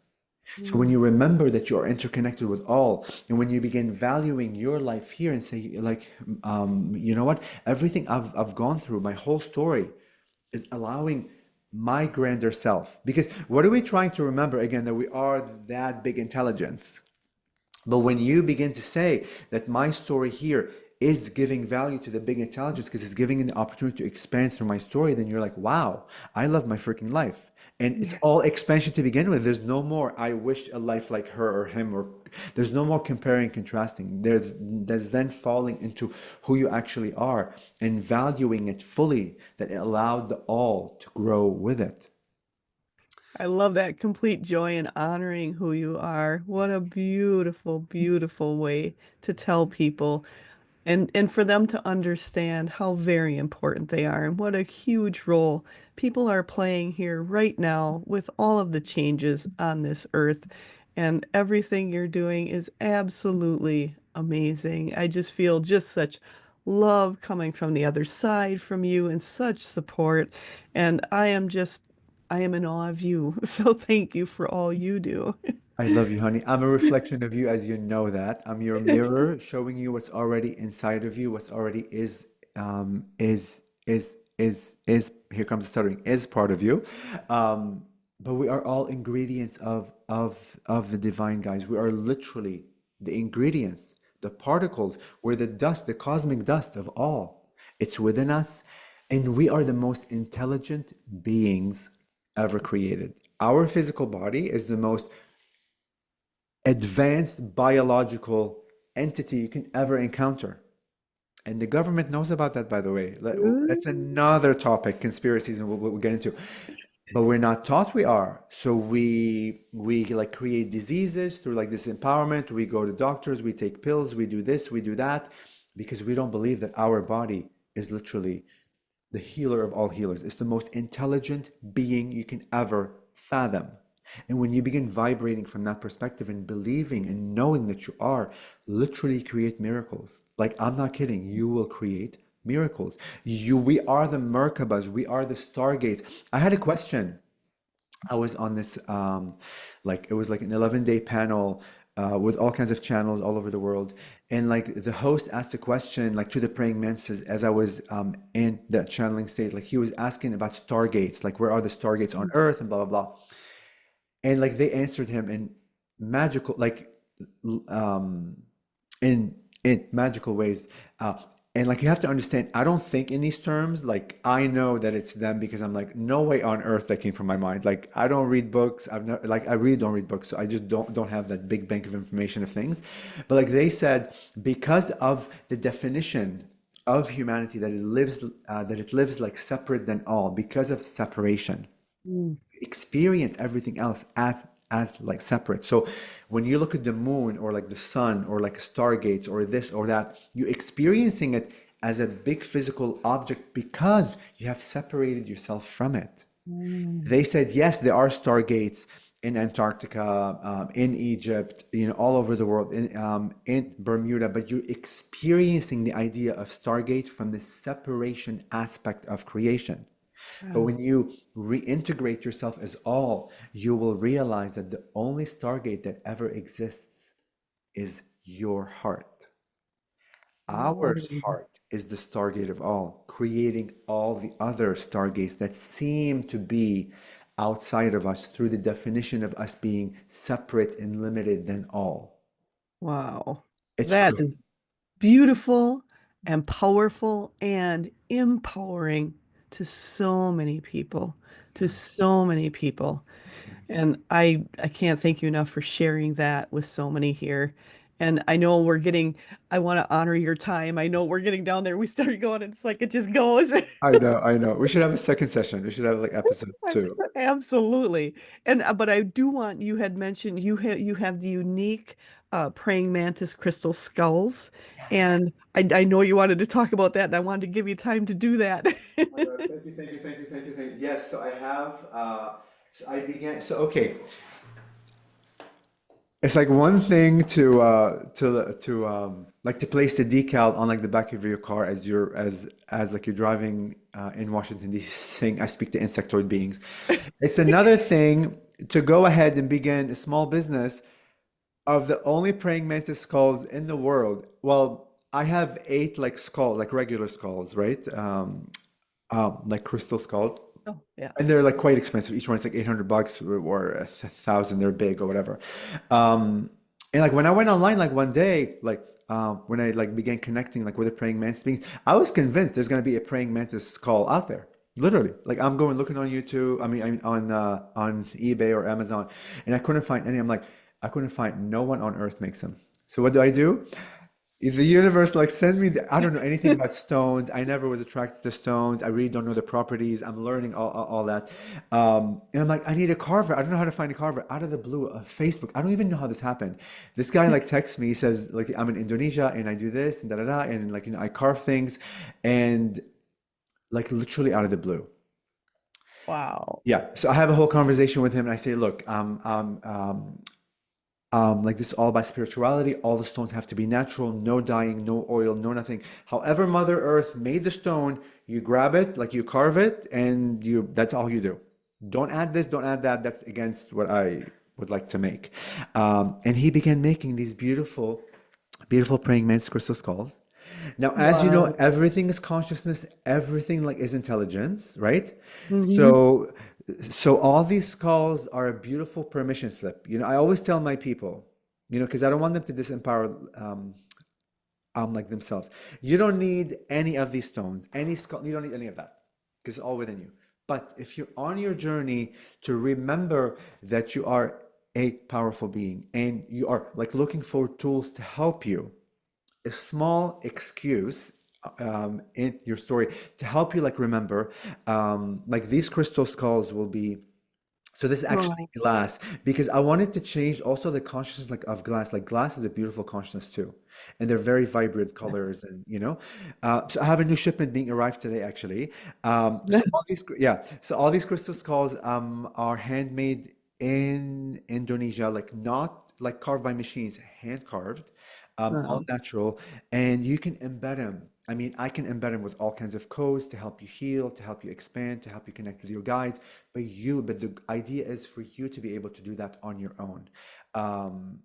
So when Mm. you remember that you are interconnected with all, and when you begin valuing your life here and say, like, you know what, everything I've gone through, my whole story is allowing my grander self. Because what are we trying to remember again? That we are that big intelligence. But when you begin to say that my story here is giving value to the big intelligence because it's giving an opportunity to expand through my story, then you're like, wow, I love my freaking life. And it's Yeah. all expansion to begin with. There's no more, I wish a life like her or him, or there's no more comparing, contrasting. There's then falling into who you actually are and valuing it fully, that it allowed the all to grow with it. I love that complete joy in honoring who you are. What a beautiful, beautiful way to tell people and for them to understand how very important they are and what a huge role people are playing here right now with all of the changes on this earth. And everything you're doing is absolutely amazing. I just feel just such love coming from the other side from you and such support. And I am in awe of you. So thank you for all you do. I love you, honey. I'm a reflection of you, as you know that. I'm your mirror, showing you what's already inside of you, what's already is, here comes the stuttering, is part of you. But we are all ingredients of the divine, guys. We are literally the ingredients, the particles. We're the dust, the cosmic dust of all. It's within us, and we are the most intelligent beings ever created. Our physical body is the most advanced biological entity you can ever encounter. And the government knows about that, by the way. That's another topic, conspiracies, and we'll get into. But we're not taught we are. So we like create diseases through like this empowerment. We go to doctors, we take pills, we do this, we do that, because we don't believe that our body is literally the healer of all healers. It's the most intelligent being you can ever fathom. And when you begin vibrating from that perspective and believing and knowing that you are, literally create miracles. Like, I'm not kidding, you will create miracles. We are the Merkabas, we are the Stargates. I had a question. I was on this, like, it was like an 11-day panel with all kinds of channels all over the world. And like the host asked a question, like to the praying mantises, as I was in that channeling state, like he was asking about stargates, like where are the stargates on Earth and blah, blah, blah. And like they answered him in magical, like um, in magical ways. And like you have to understand, I don't think in these terms. Like I know that it's them because I'm like, no way on earth that came from my mind. Like I don't read books. I've not like I really don't read books, so I just don't have that big bank of information of things. But like they said, because of the definition of humanity that it lives like separate than all, because of separation Mm. experience everything else as like separate. So when you look at the moon or like the sun or like stargates or this or that, you're experiencing it as a big physical object because you have separated yourself from it. Mm. They said yes, there are stargates in Antarctica, in Egypt, all over the world, in Bermuda, but you're experiencing the idea of Stargate from the separation aspect of creation. But Wow. when you reintegrate yourself as all, you will realize that the only Stargate that ever exists is your heart. Our Mm. heart is the Stargate of all, creating all the other Stargates that seem to be outside of us through the definition of us being separate and limited than all. Wow. It's That crazy. is beautiful and powerful and empowering to so many people, to so many people. And I can't thank you enough for sharing that with so many here. And I know I want to honor your time. I know we're getting down there. We started going, and it's like it just goes. I know, I know. We should have a second session. We should have like episode two. Absolutely. And but I do want you had mentioned you have the unique praying mantis crystal skulls. And I know you wanted to talk about that, and I wanted to give you time to do that. Oh my God, thank you, thank you, thank you, thank you, thank you. Yes, so I have, so I began, so okay. It's like one thing to like to place the decal on like the back of your car as as like you're driving in Washington DC saying I speak to insectoid beings. It's another thing to go ahead and begin a small business of the only praying mantis skulls in the world. Well, I have 8 like skull, like regular skulls, right? Like crystal skulls. Oh, yeah. And they're like quite expensive. Each one's like 800 bucks or 1,000. They're big or whatever. And like when I went online, like one day, like when I like began connecting like with the praying mantis beings, I was convinced there's gonna be a praying mantis call out there. Literally, like I'm going looking on YouTube. I mean on eBay or Amazon, and I couldn't find any. I'm like, I couldn't find no one on earth makes them. So what do? Is the universe like send me I don't know anything about stones. I never was attracted to stones. I really don't know the properties. I'm learning all that. And I'm like, I need a carver. I don't know how to find a carver. Out of the blue, Facebook. I don't even know how this happened. This guy like texts me. He says like I'm in Indonesia and I do this and da da da and like I carve things, and like literally out of the blue. Wow. Yeah. So I have a whole conversation with him and I say, look, like this is all about spirituality. All the stones have to be natural, no dyeing, no oil, no nothing. However, Mother Earth made the stone, you grab it, like you carve it, and that's all you do. Don't add this, don't add that. That's against what I would like to make. And he began making these beautiful, beautiful praying mantis crystal skulls. Now, as you know, Wow. everything is consciousness, everything like is intelligence, right? Hmm. So, so all these skulls are a beautiful permission slip. I always tell my people, because I don't want them to disempower like themselves. You don't need any of these stones, any skull, you don't need any of that because it's all within you. But if you're on your journey to remember that you are a powerful being and you are like looking for tools to help you, a small excuse in your story to help you like remember, like these crystal skulls will be, so this is actually Oh, glass because I wanted to change also the consciousness like of glass. Like glass is a beautiful consciousness too, and they're very vibrant colors, and you know. So I have a new shipment being arrived today actually. So all that's, these, yeah, so all these crystal skulls are handmade in Indonesia, like not like carved by machines, hand carved, all wow. natural, and you can embed them. I mean, I can embed them with all kinds of codes to help you heal, to help you expand, to help you connect with your guides. But the idea is for you to be able to do that on your own. Um,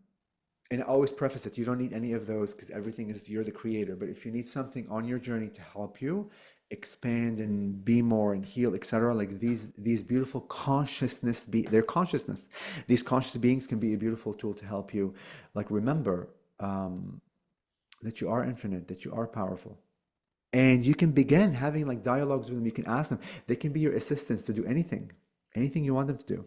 and I always preface it, you don't need any of those because everything is you're the creator. But if you need something on your journey to help you expand and be more and heal, etc., like these beautiful consciousness be their consciousness. These conscious beings can be a beautiful tool to help you, like remember that you are infinite, that you are powerful. And you can begin having like dialogues with them. You can ask them. They can be your assistants to do anything, anything you want them to do.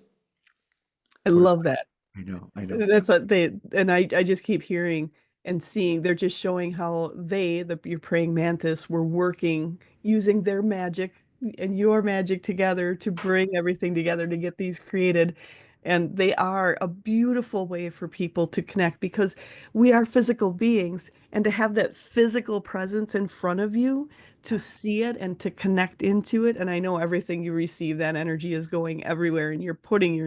I For love that. I know, I know. That's what they, and I just keep hearing and seeing, they're just showing how your praying mantis, were working using their magic and your magic together to bring everything together to get these created. And they are a beautiful way for people to connect because we are physical beings, and to have that physical presence in front of you to see it and to connect into it. And I know everything you receive, that energy is going everywhere, and you're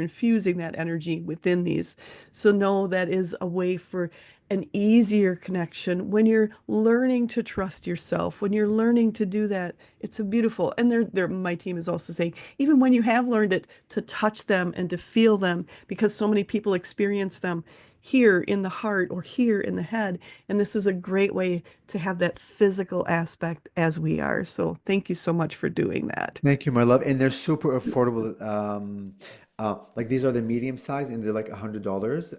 infusing that energy within these. So know that is a way for an easier connection when you're learning to trust yourself, when you're learning to do that. It's a beautiful, and my team is also saying, even when you have learned it, to touch them and to feel them, because so many people experience them here in the heart or here in the head. And this is a great way to have that physical aspect as we are. So thank you so much for doing that. Thank you, my love. And they're super affordable. Like these are the medium size, and they're like $100.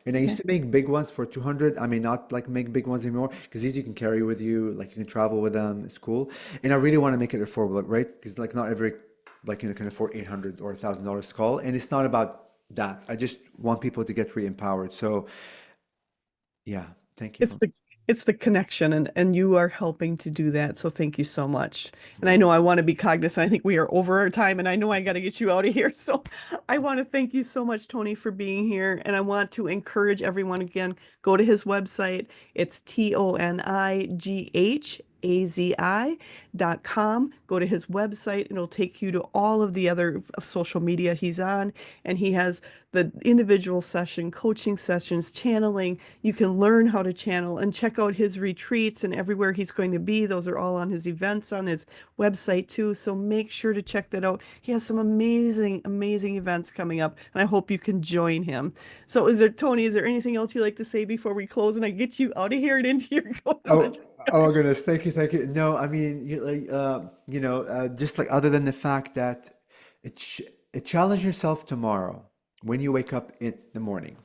And I used to make big ones for 200. I may not like make big ones anymore because these you can carry with you, like you can travel with them. It's cool. And I really want to make it affordable, right? Because like not every like can afford 800 or $1,000 skull, and it's not about that. I just want people to get re-empowered. So yeah, thank you It's for. the connection, and you are helping to do that. So thank you so much. And I know I want to be cognizant. I think we are over our time, and I know I got to get you out of here. So I want to thank you so much, Tony, for being here. And I want to encourage everyone again, go to his website. It's ToniGhazi.com. Go to his website, and it'll take you to all of the other social media he's on. And he has the individual session, coaching sessions, channeling. You can learn how to channel and check out his retreats and everywhere he's going to be. Those are all on his events on his website too. So make sure to check that out. He has some amazing, amazing events coming up, and I hope you can join him. So Tony, is there anything else you'd like to say before we close and I get you out of here and into your going on the Oh, oh my goodness. Thank you. Thank you. No, I mean, just like other than the fact that it, ch challenge yourself tomorrow when you wake up in the morning,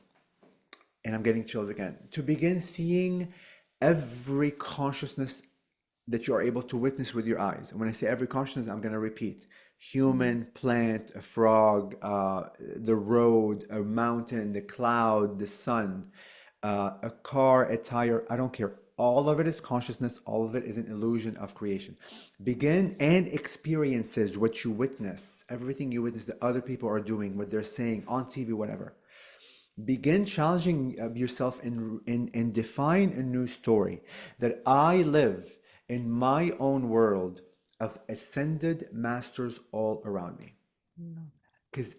and I'm getting chills again, to begin seeing every consciousness that you are able to witness with your eyes. And when I say every consciousness, I'm going to repeat human, plant, a frog, the road, a mountain, the cloud, the sun, a car, a tire. I don't care. All of it is consciousness. All of it is an illusion of creation. Begin and experiences what you witness, everything you witness that other people are doing, what they're saying on TV, whatever. Begin challenging yourself and define a new story that I live in my own world of ascended masters all around me. No, Because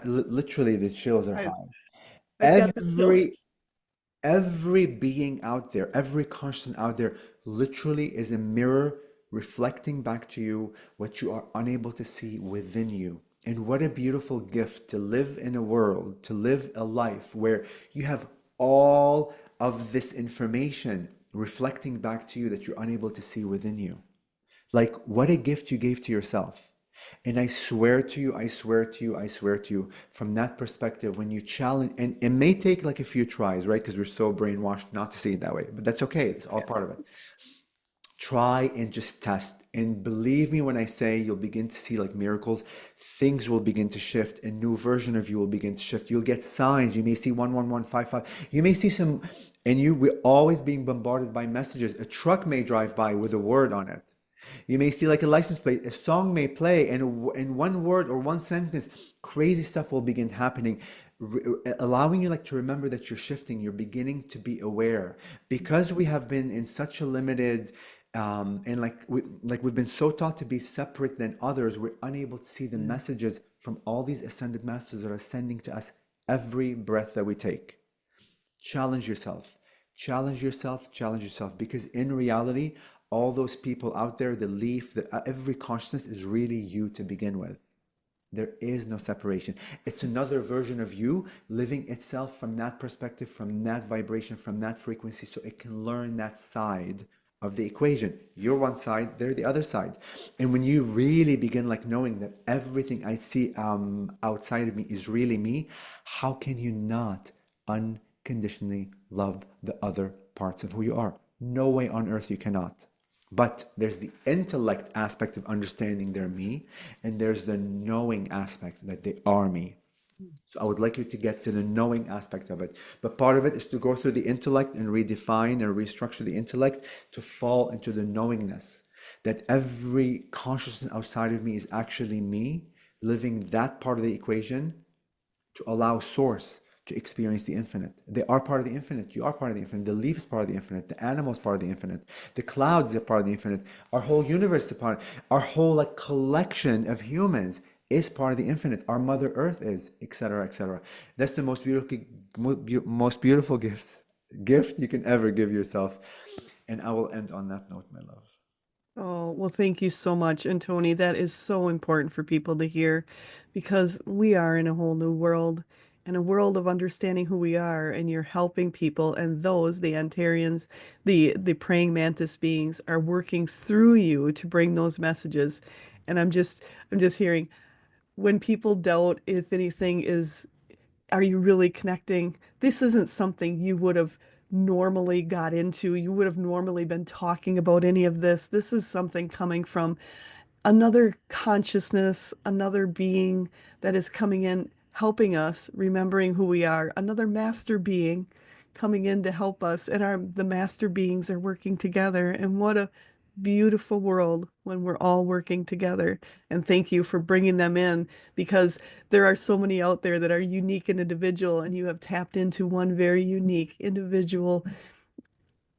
literally the chills are I, high. I've got the chills. Every every being out there, every consciousness out there, literally is a mirror reflecting back to you what you are unable to see within you. And what a beautiful gift to live in a world, to live a life where you have all of this information reflecting back to you that you're unable to see within you. Like, what a gift you gave to yourself. And I swear to you, I swear to you, I swear to you, from that perspective, when you challenge, and it may take like a few tries, right? Because we're so brainwashed not to see it that way, but that's okay. It's all part of Yes. it. Try and just test. And believe me when I say you'll begin to see like miracles, things will begin to shift. A new version of you will begin to shift. You'll get signs. You may see 11155. You may see some, and we're always being bombarded by messages. A truck may drive by with a word on it. You may see like a license plate, a song may play, and in one word or one sentence, crazy stuff will begin happening, allowing you like to remember that you're shifting, you're beginning to be aware. Because we have been in such a limited, and we've been so taught to be separate than others, we're unable to see the Yeah. messages from all these ascended masters that are sending to us every breath that we take. Challenge yourself. Challenge yourself. Challenge yourself. Because in reality, all those people out there, the leaf, every consciousness is really you to begin with. There is no separation. It's another version of you living itself from that perspective, from that vibration, from that frequency, so it can learn that side of the equation. You're one side, they're the other side. And when you really begin like knowing that everything I see outside of me is really me, how can you not unconditionally love the other parts of who you are? No way on earth you cannot. But there's the intellect aspect of understanding they're me, and there's the knowing aspect that they are me. So I would like you to get to the knowing aspect of it. But part of it is to go through the intellect and redefine and restructure the intellect to fall into the knowingness that every consciousness outside of me is actually me, living that part of the equation to allow source to experience the infinite. They are part of the infinite. You are part of the infinite. The leaf is part of the infinite. The animal is part of the infinite. The clouds are part of the infinite. Our whole universe is part. Our whole like collection of humans is part of the infinite. Our Mother Earth is, etc., etc. That's the most beautiful gift you can ever give yourself. And I will end on that note, my love. Oh, well, thank you so much. And Tony, that is so important for people to hear because we are in a whole new world and a world of understanding who we are, and you're helping people, and those, the Antarians, the praying mantis beings, are working through you to bring those messages. And I'm just hearing when people doubt if anything is, are you really connecting? This isn't something you would have normally got into. You would have normally been talking about any of this. This is something coming from another consciousness, another being that is coming in, helping us, remembering who we are, another master being coming in to help us, and the master beings are working together. And what a beautiful world when we're all working together. And thank you for bringing them in because there are so many out there that are unique and individual, and you have tapped into one very unique individual.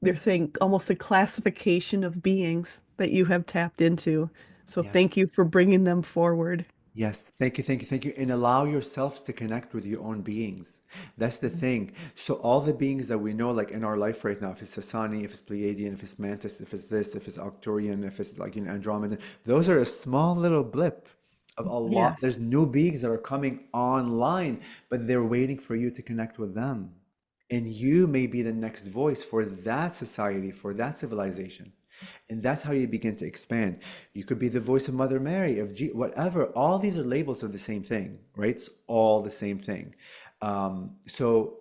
They're saying almost a classification of beings that you have tapped into. So Yes. thank you for bringing them forward. Yes, thank you, thank you, thank you. And allow yourselves to connect with your own beings. That's the thing. So all the beings that we know, like in our life right now, if it's Sasani, if it's Pleiadian, if it's Mantis, if it's this, if it's Arcturian, if it's like Andromeda, those are a small little blip of a lot. Yes. There's new beings that are coming online, but they're waiting for you to connect with them. And you may be the next voice for that society, for that civilization. And that's how you begin to expand. You could be the voice of Mother Mary, of whatever. All these are labels of the same thing, right? It's all the same thing. So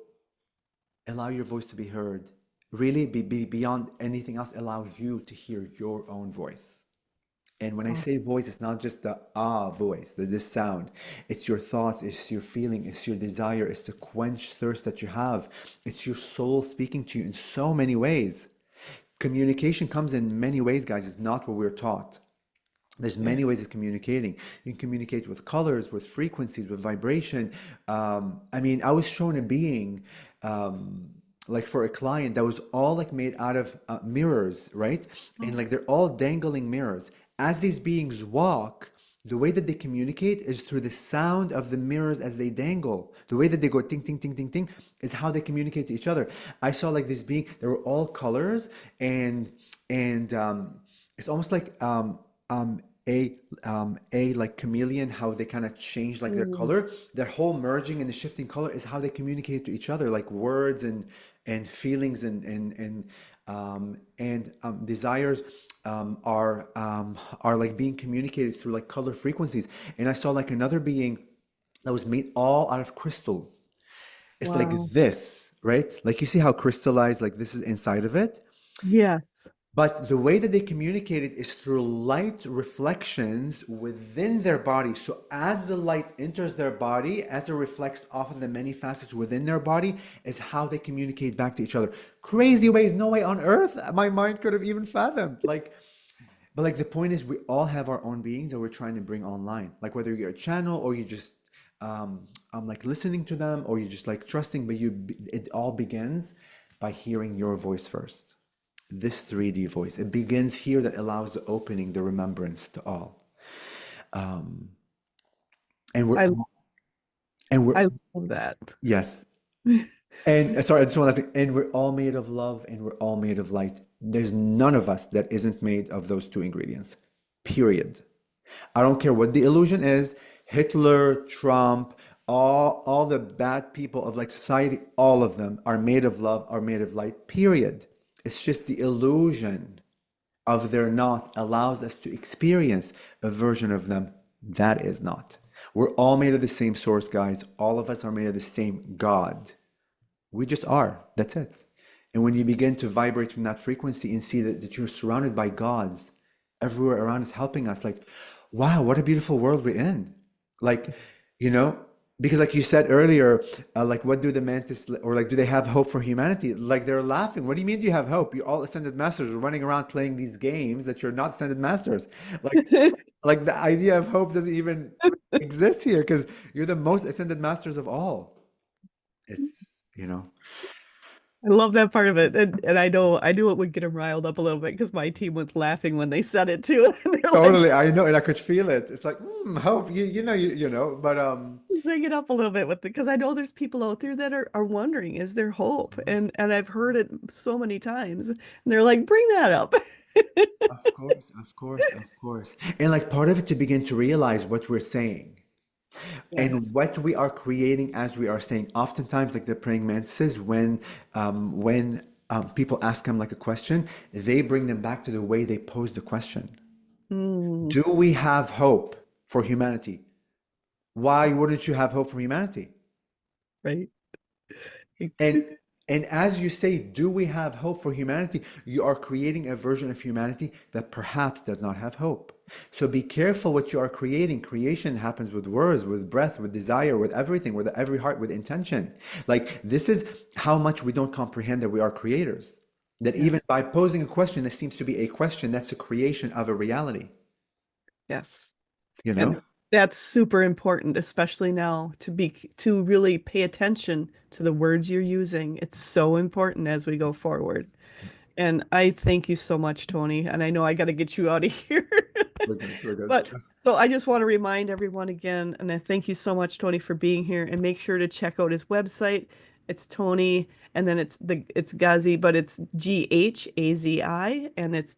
allow your voice to be heard. Really be beyond anything else. Allow you to hear your own voice. And when I Oh, say voice, it's not just the ah voice, this sound. It's your thoughts, it's your feeling, it's your desire, it's the quench thirst that you have. It's your soul speaking to you in so many ways. Communication comes in many ways, guys. It's not what we're taught. There's yeah. many ways of communicating. You can communicate with colors, with frequencies, with vibration. I mean, I was shown a being, like for a client that was all like made out of mirrors, right? And like they're all dangling mirrors. As these beings walk, the way that they communicate is through the sound of the mirrors as they dangle. The way that they go ting, ting, ting, ting, ting is how they communicate to each other. I saw like this being, they were all colors and it's almost like um, a like chameleon, how they kind of change like their Mm. color. Their whole merging and the shifting color is how they communicate to each other, like words and feelings and and desires are like being communicated through like color frequencies. And I saw like another being that was made all out of crystals. It's like Wow. this, right? Like you see how crystallized like this is inside of it. Yes. But the way that they communicate it is through light reflections within their body. So as the light enters their body, as it reflects off of the many facets within their body, is how they communicate back to each other. Crazy ways, no way on earth my mind could have even fathomed. Like, but like the point is, we all have our own beings that we're trying to bring online. Like whether you're a channel or you just like listening to them or you just like trusting, but it all begins by hearing your voice first. This 3D voice. It begins here that allows the opening, the remembrance to all. Um, and we're I and we're I love that. yes. And sorry, I just want to say, and we're all made of love and we're all made of light. There's none of us that isn't made of those two ingredients. Period. I don't care what the illusion is. Hitler, Trump, all the bad people of like society, all of them are made of love, are made of light. Period. It's just the illusion of their not allows us to experience a version of them that is not. We're all made of the same source, guys. All of us are made of the same God. We just are. That's it. And when you begin to vibrate from that frequency and see that you're surrounded by gods everywhere around us helping us, like, wow, what a beautiful world we're in. Like, you know, because like you said earlier, like what do the mantis or like do they have hope for humanity? Like they're laughing. What do you mean do you have hope? You're all ascended masters running around playing these games that you're not ascended masters. Like the idea of hope doesn't even exist here because you're the most ascended masters of all. It's, you know. I love that part of it. And I knew it would get them riled up a little bit because my team was laughing when they said it too. And they're like Totally, I know, and I could feel it. It's like, hope you know, but sing it up a little bit with it because I know there's people out there that are wondering, is there hope? And I've heard it so many times. And they're like, bring that up. of course, of course, of course, and like part of it to begin to realize what we're saying and Yes. what we are creating as we are saying. Oftentimes, like the praying mantises, when people ask them like a question, they bring them back to the way they pose the question. Mm, Do we have hope for humanity? Why wouldn't you have hope for humanity? right. And and as you say, do we have hope for humanity? You are creating a version of humanity that perhaps does not have hope. So be careful what you are creating. Creation happens with words, with breath, with desire, with everything, with every heart, with intention. Like this is how much we don't comprehend that we are creators. That even Yes. by posing a question that seems to be a question, that's a creation of a reality, Yes. you know? And that's super important, especially now to really pay attention to the words you're using. It's so important as we go forward. And I thank you so much, Tony. And I know I got to get you out of here. We're good, we're good. But so I just want to remind everyone again, and I thank you so much, Tony, for being here. And make sure to check out his website. It's Tony, and then it's Ghazi, but it's Ghazi, and it's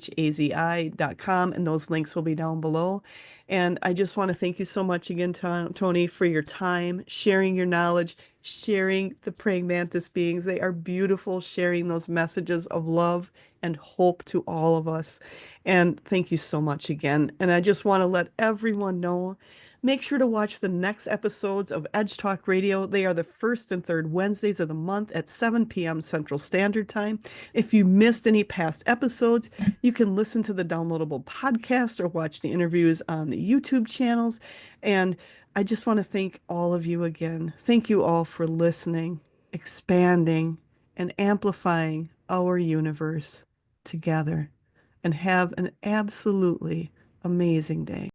ToniGhazi.com, and those links will be down below. And I just want to thank you so much again, Tony, for your time, sharing your knowledge, sharing the praying mantis beings. They are beautiful, sharing those messages of love and hope to all of us. And thank you so much again. And I just want to let everyone know, make sure to watch the next episodes of Edge Talk Radio. They are the first and third Wednesdays of the month at 7 p.m. Central Standard Time. If you missed any past episodes, you can listen to the downloadable podcast or watch the interviews on the YouTube channels. And I just want to thank all of you again. Thank you all for listening, expanding, and amplifying our universe together. And have an absolutely amazing day.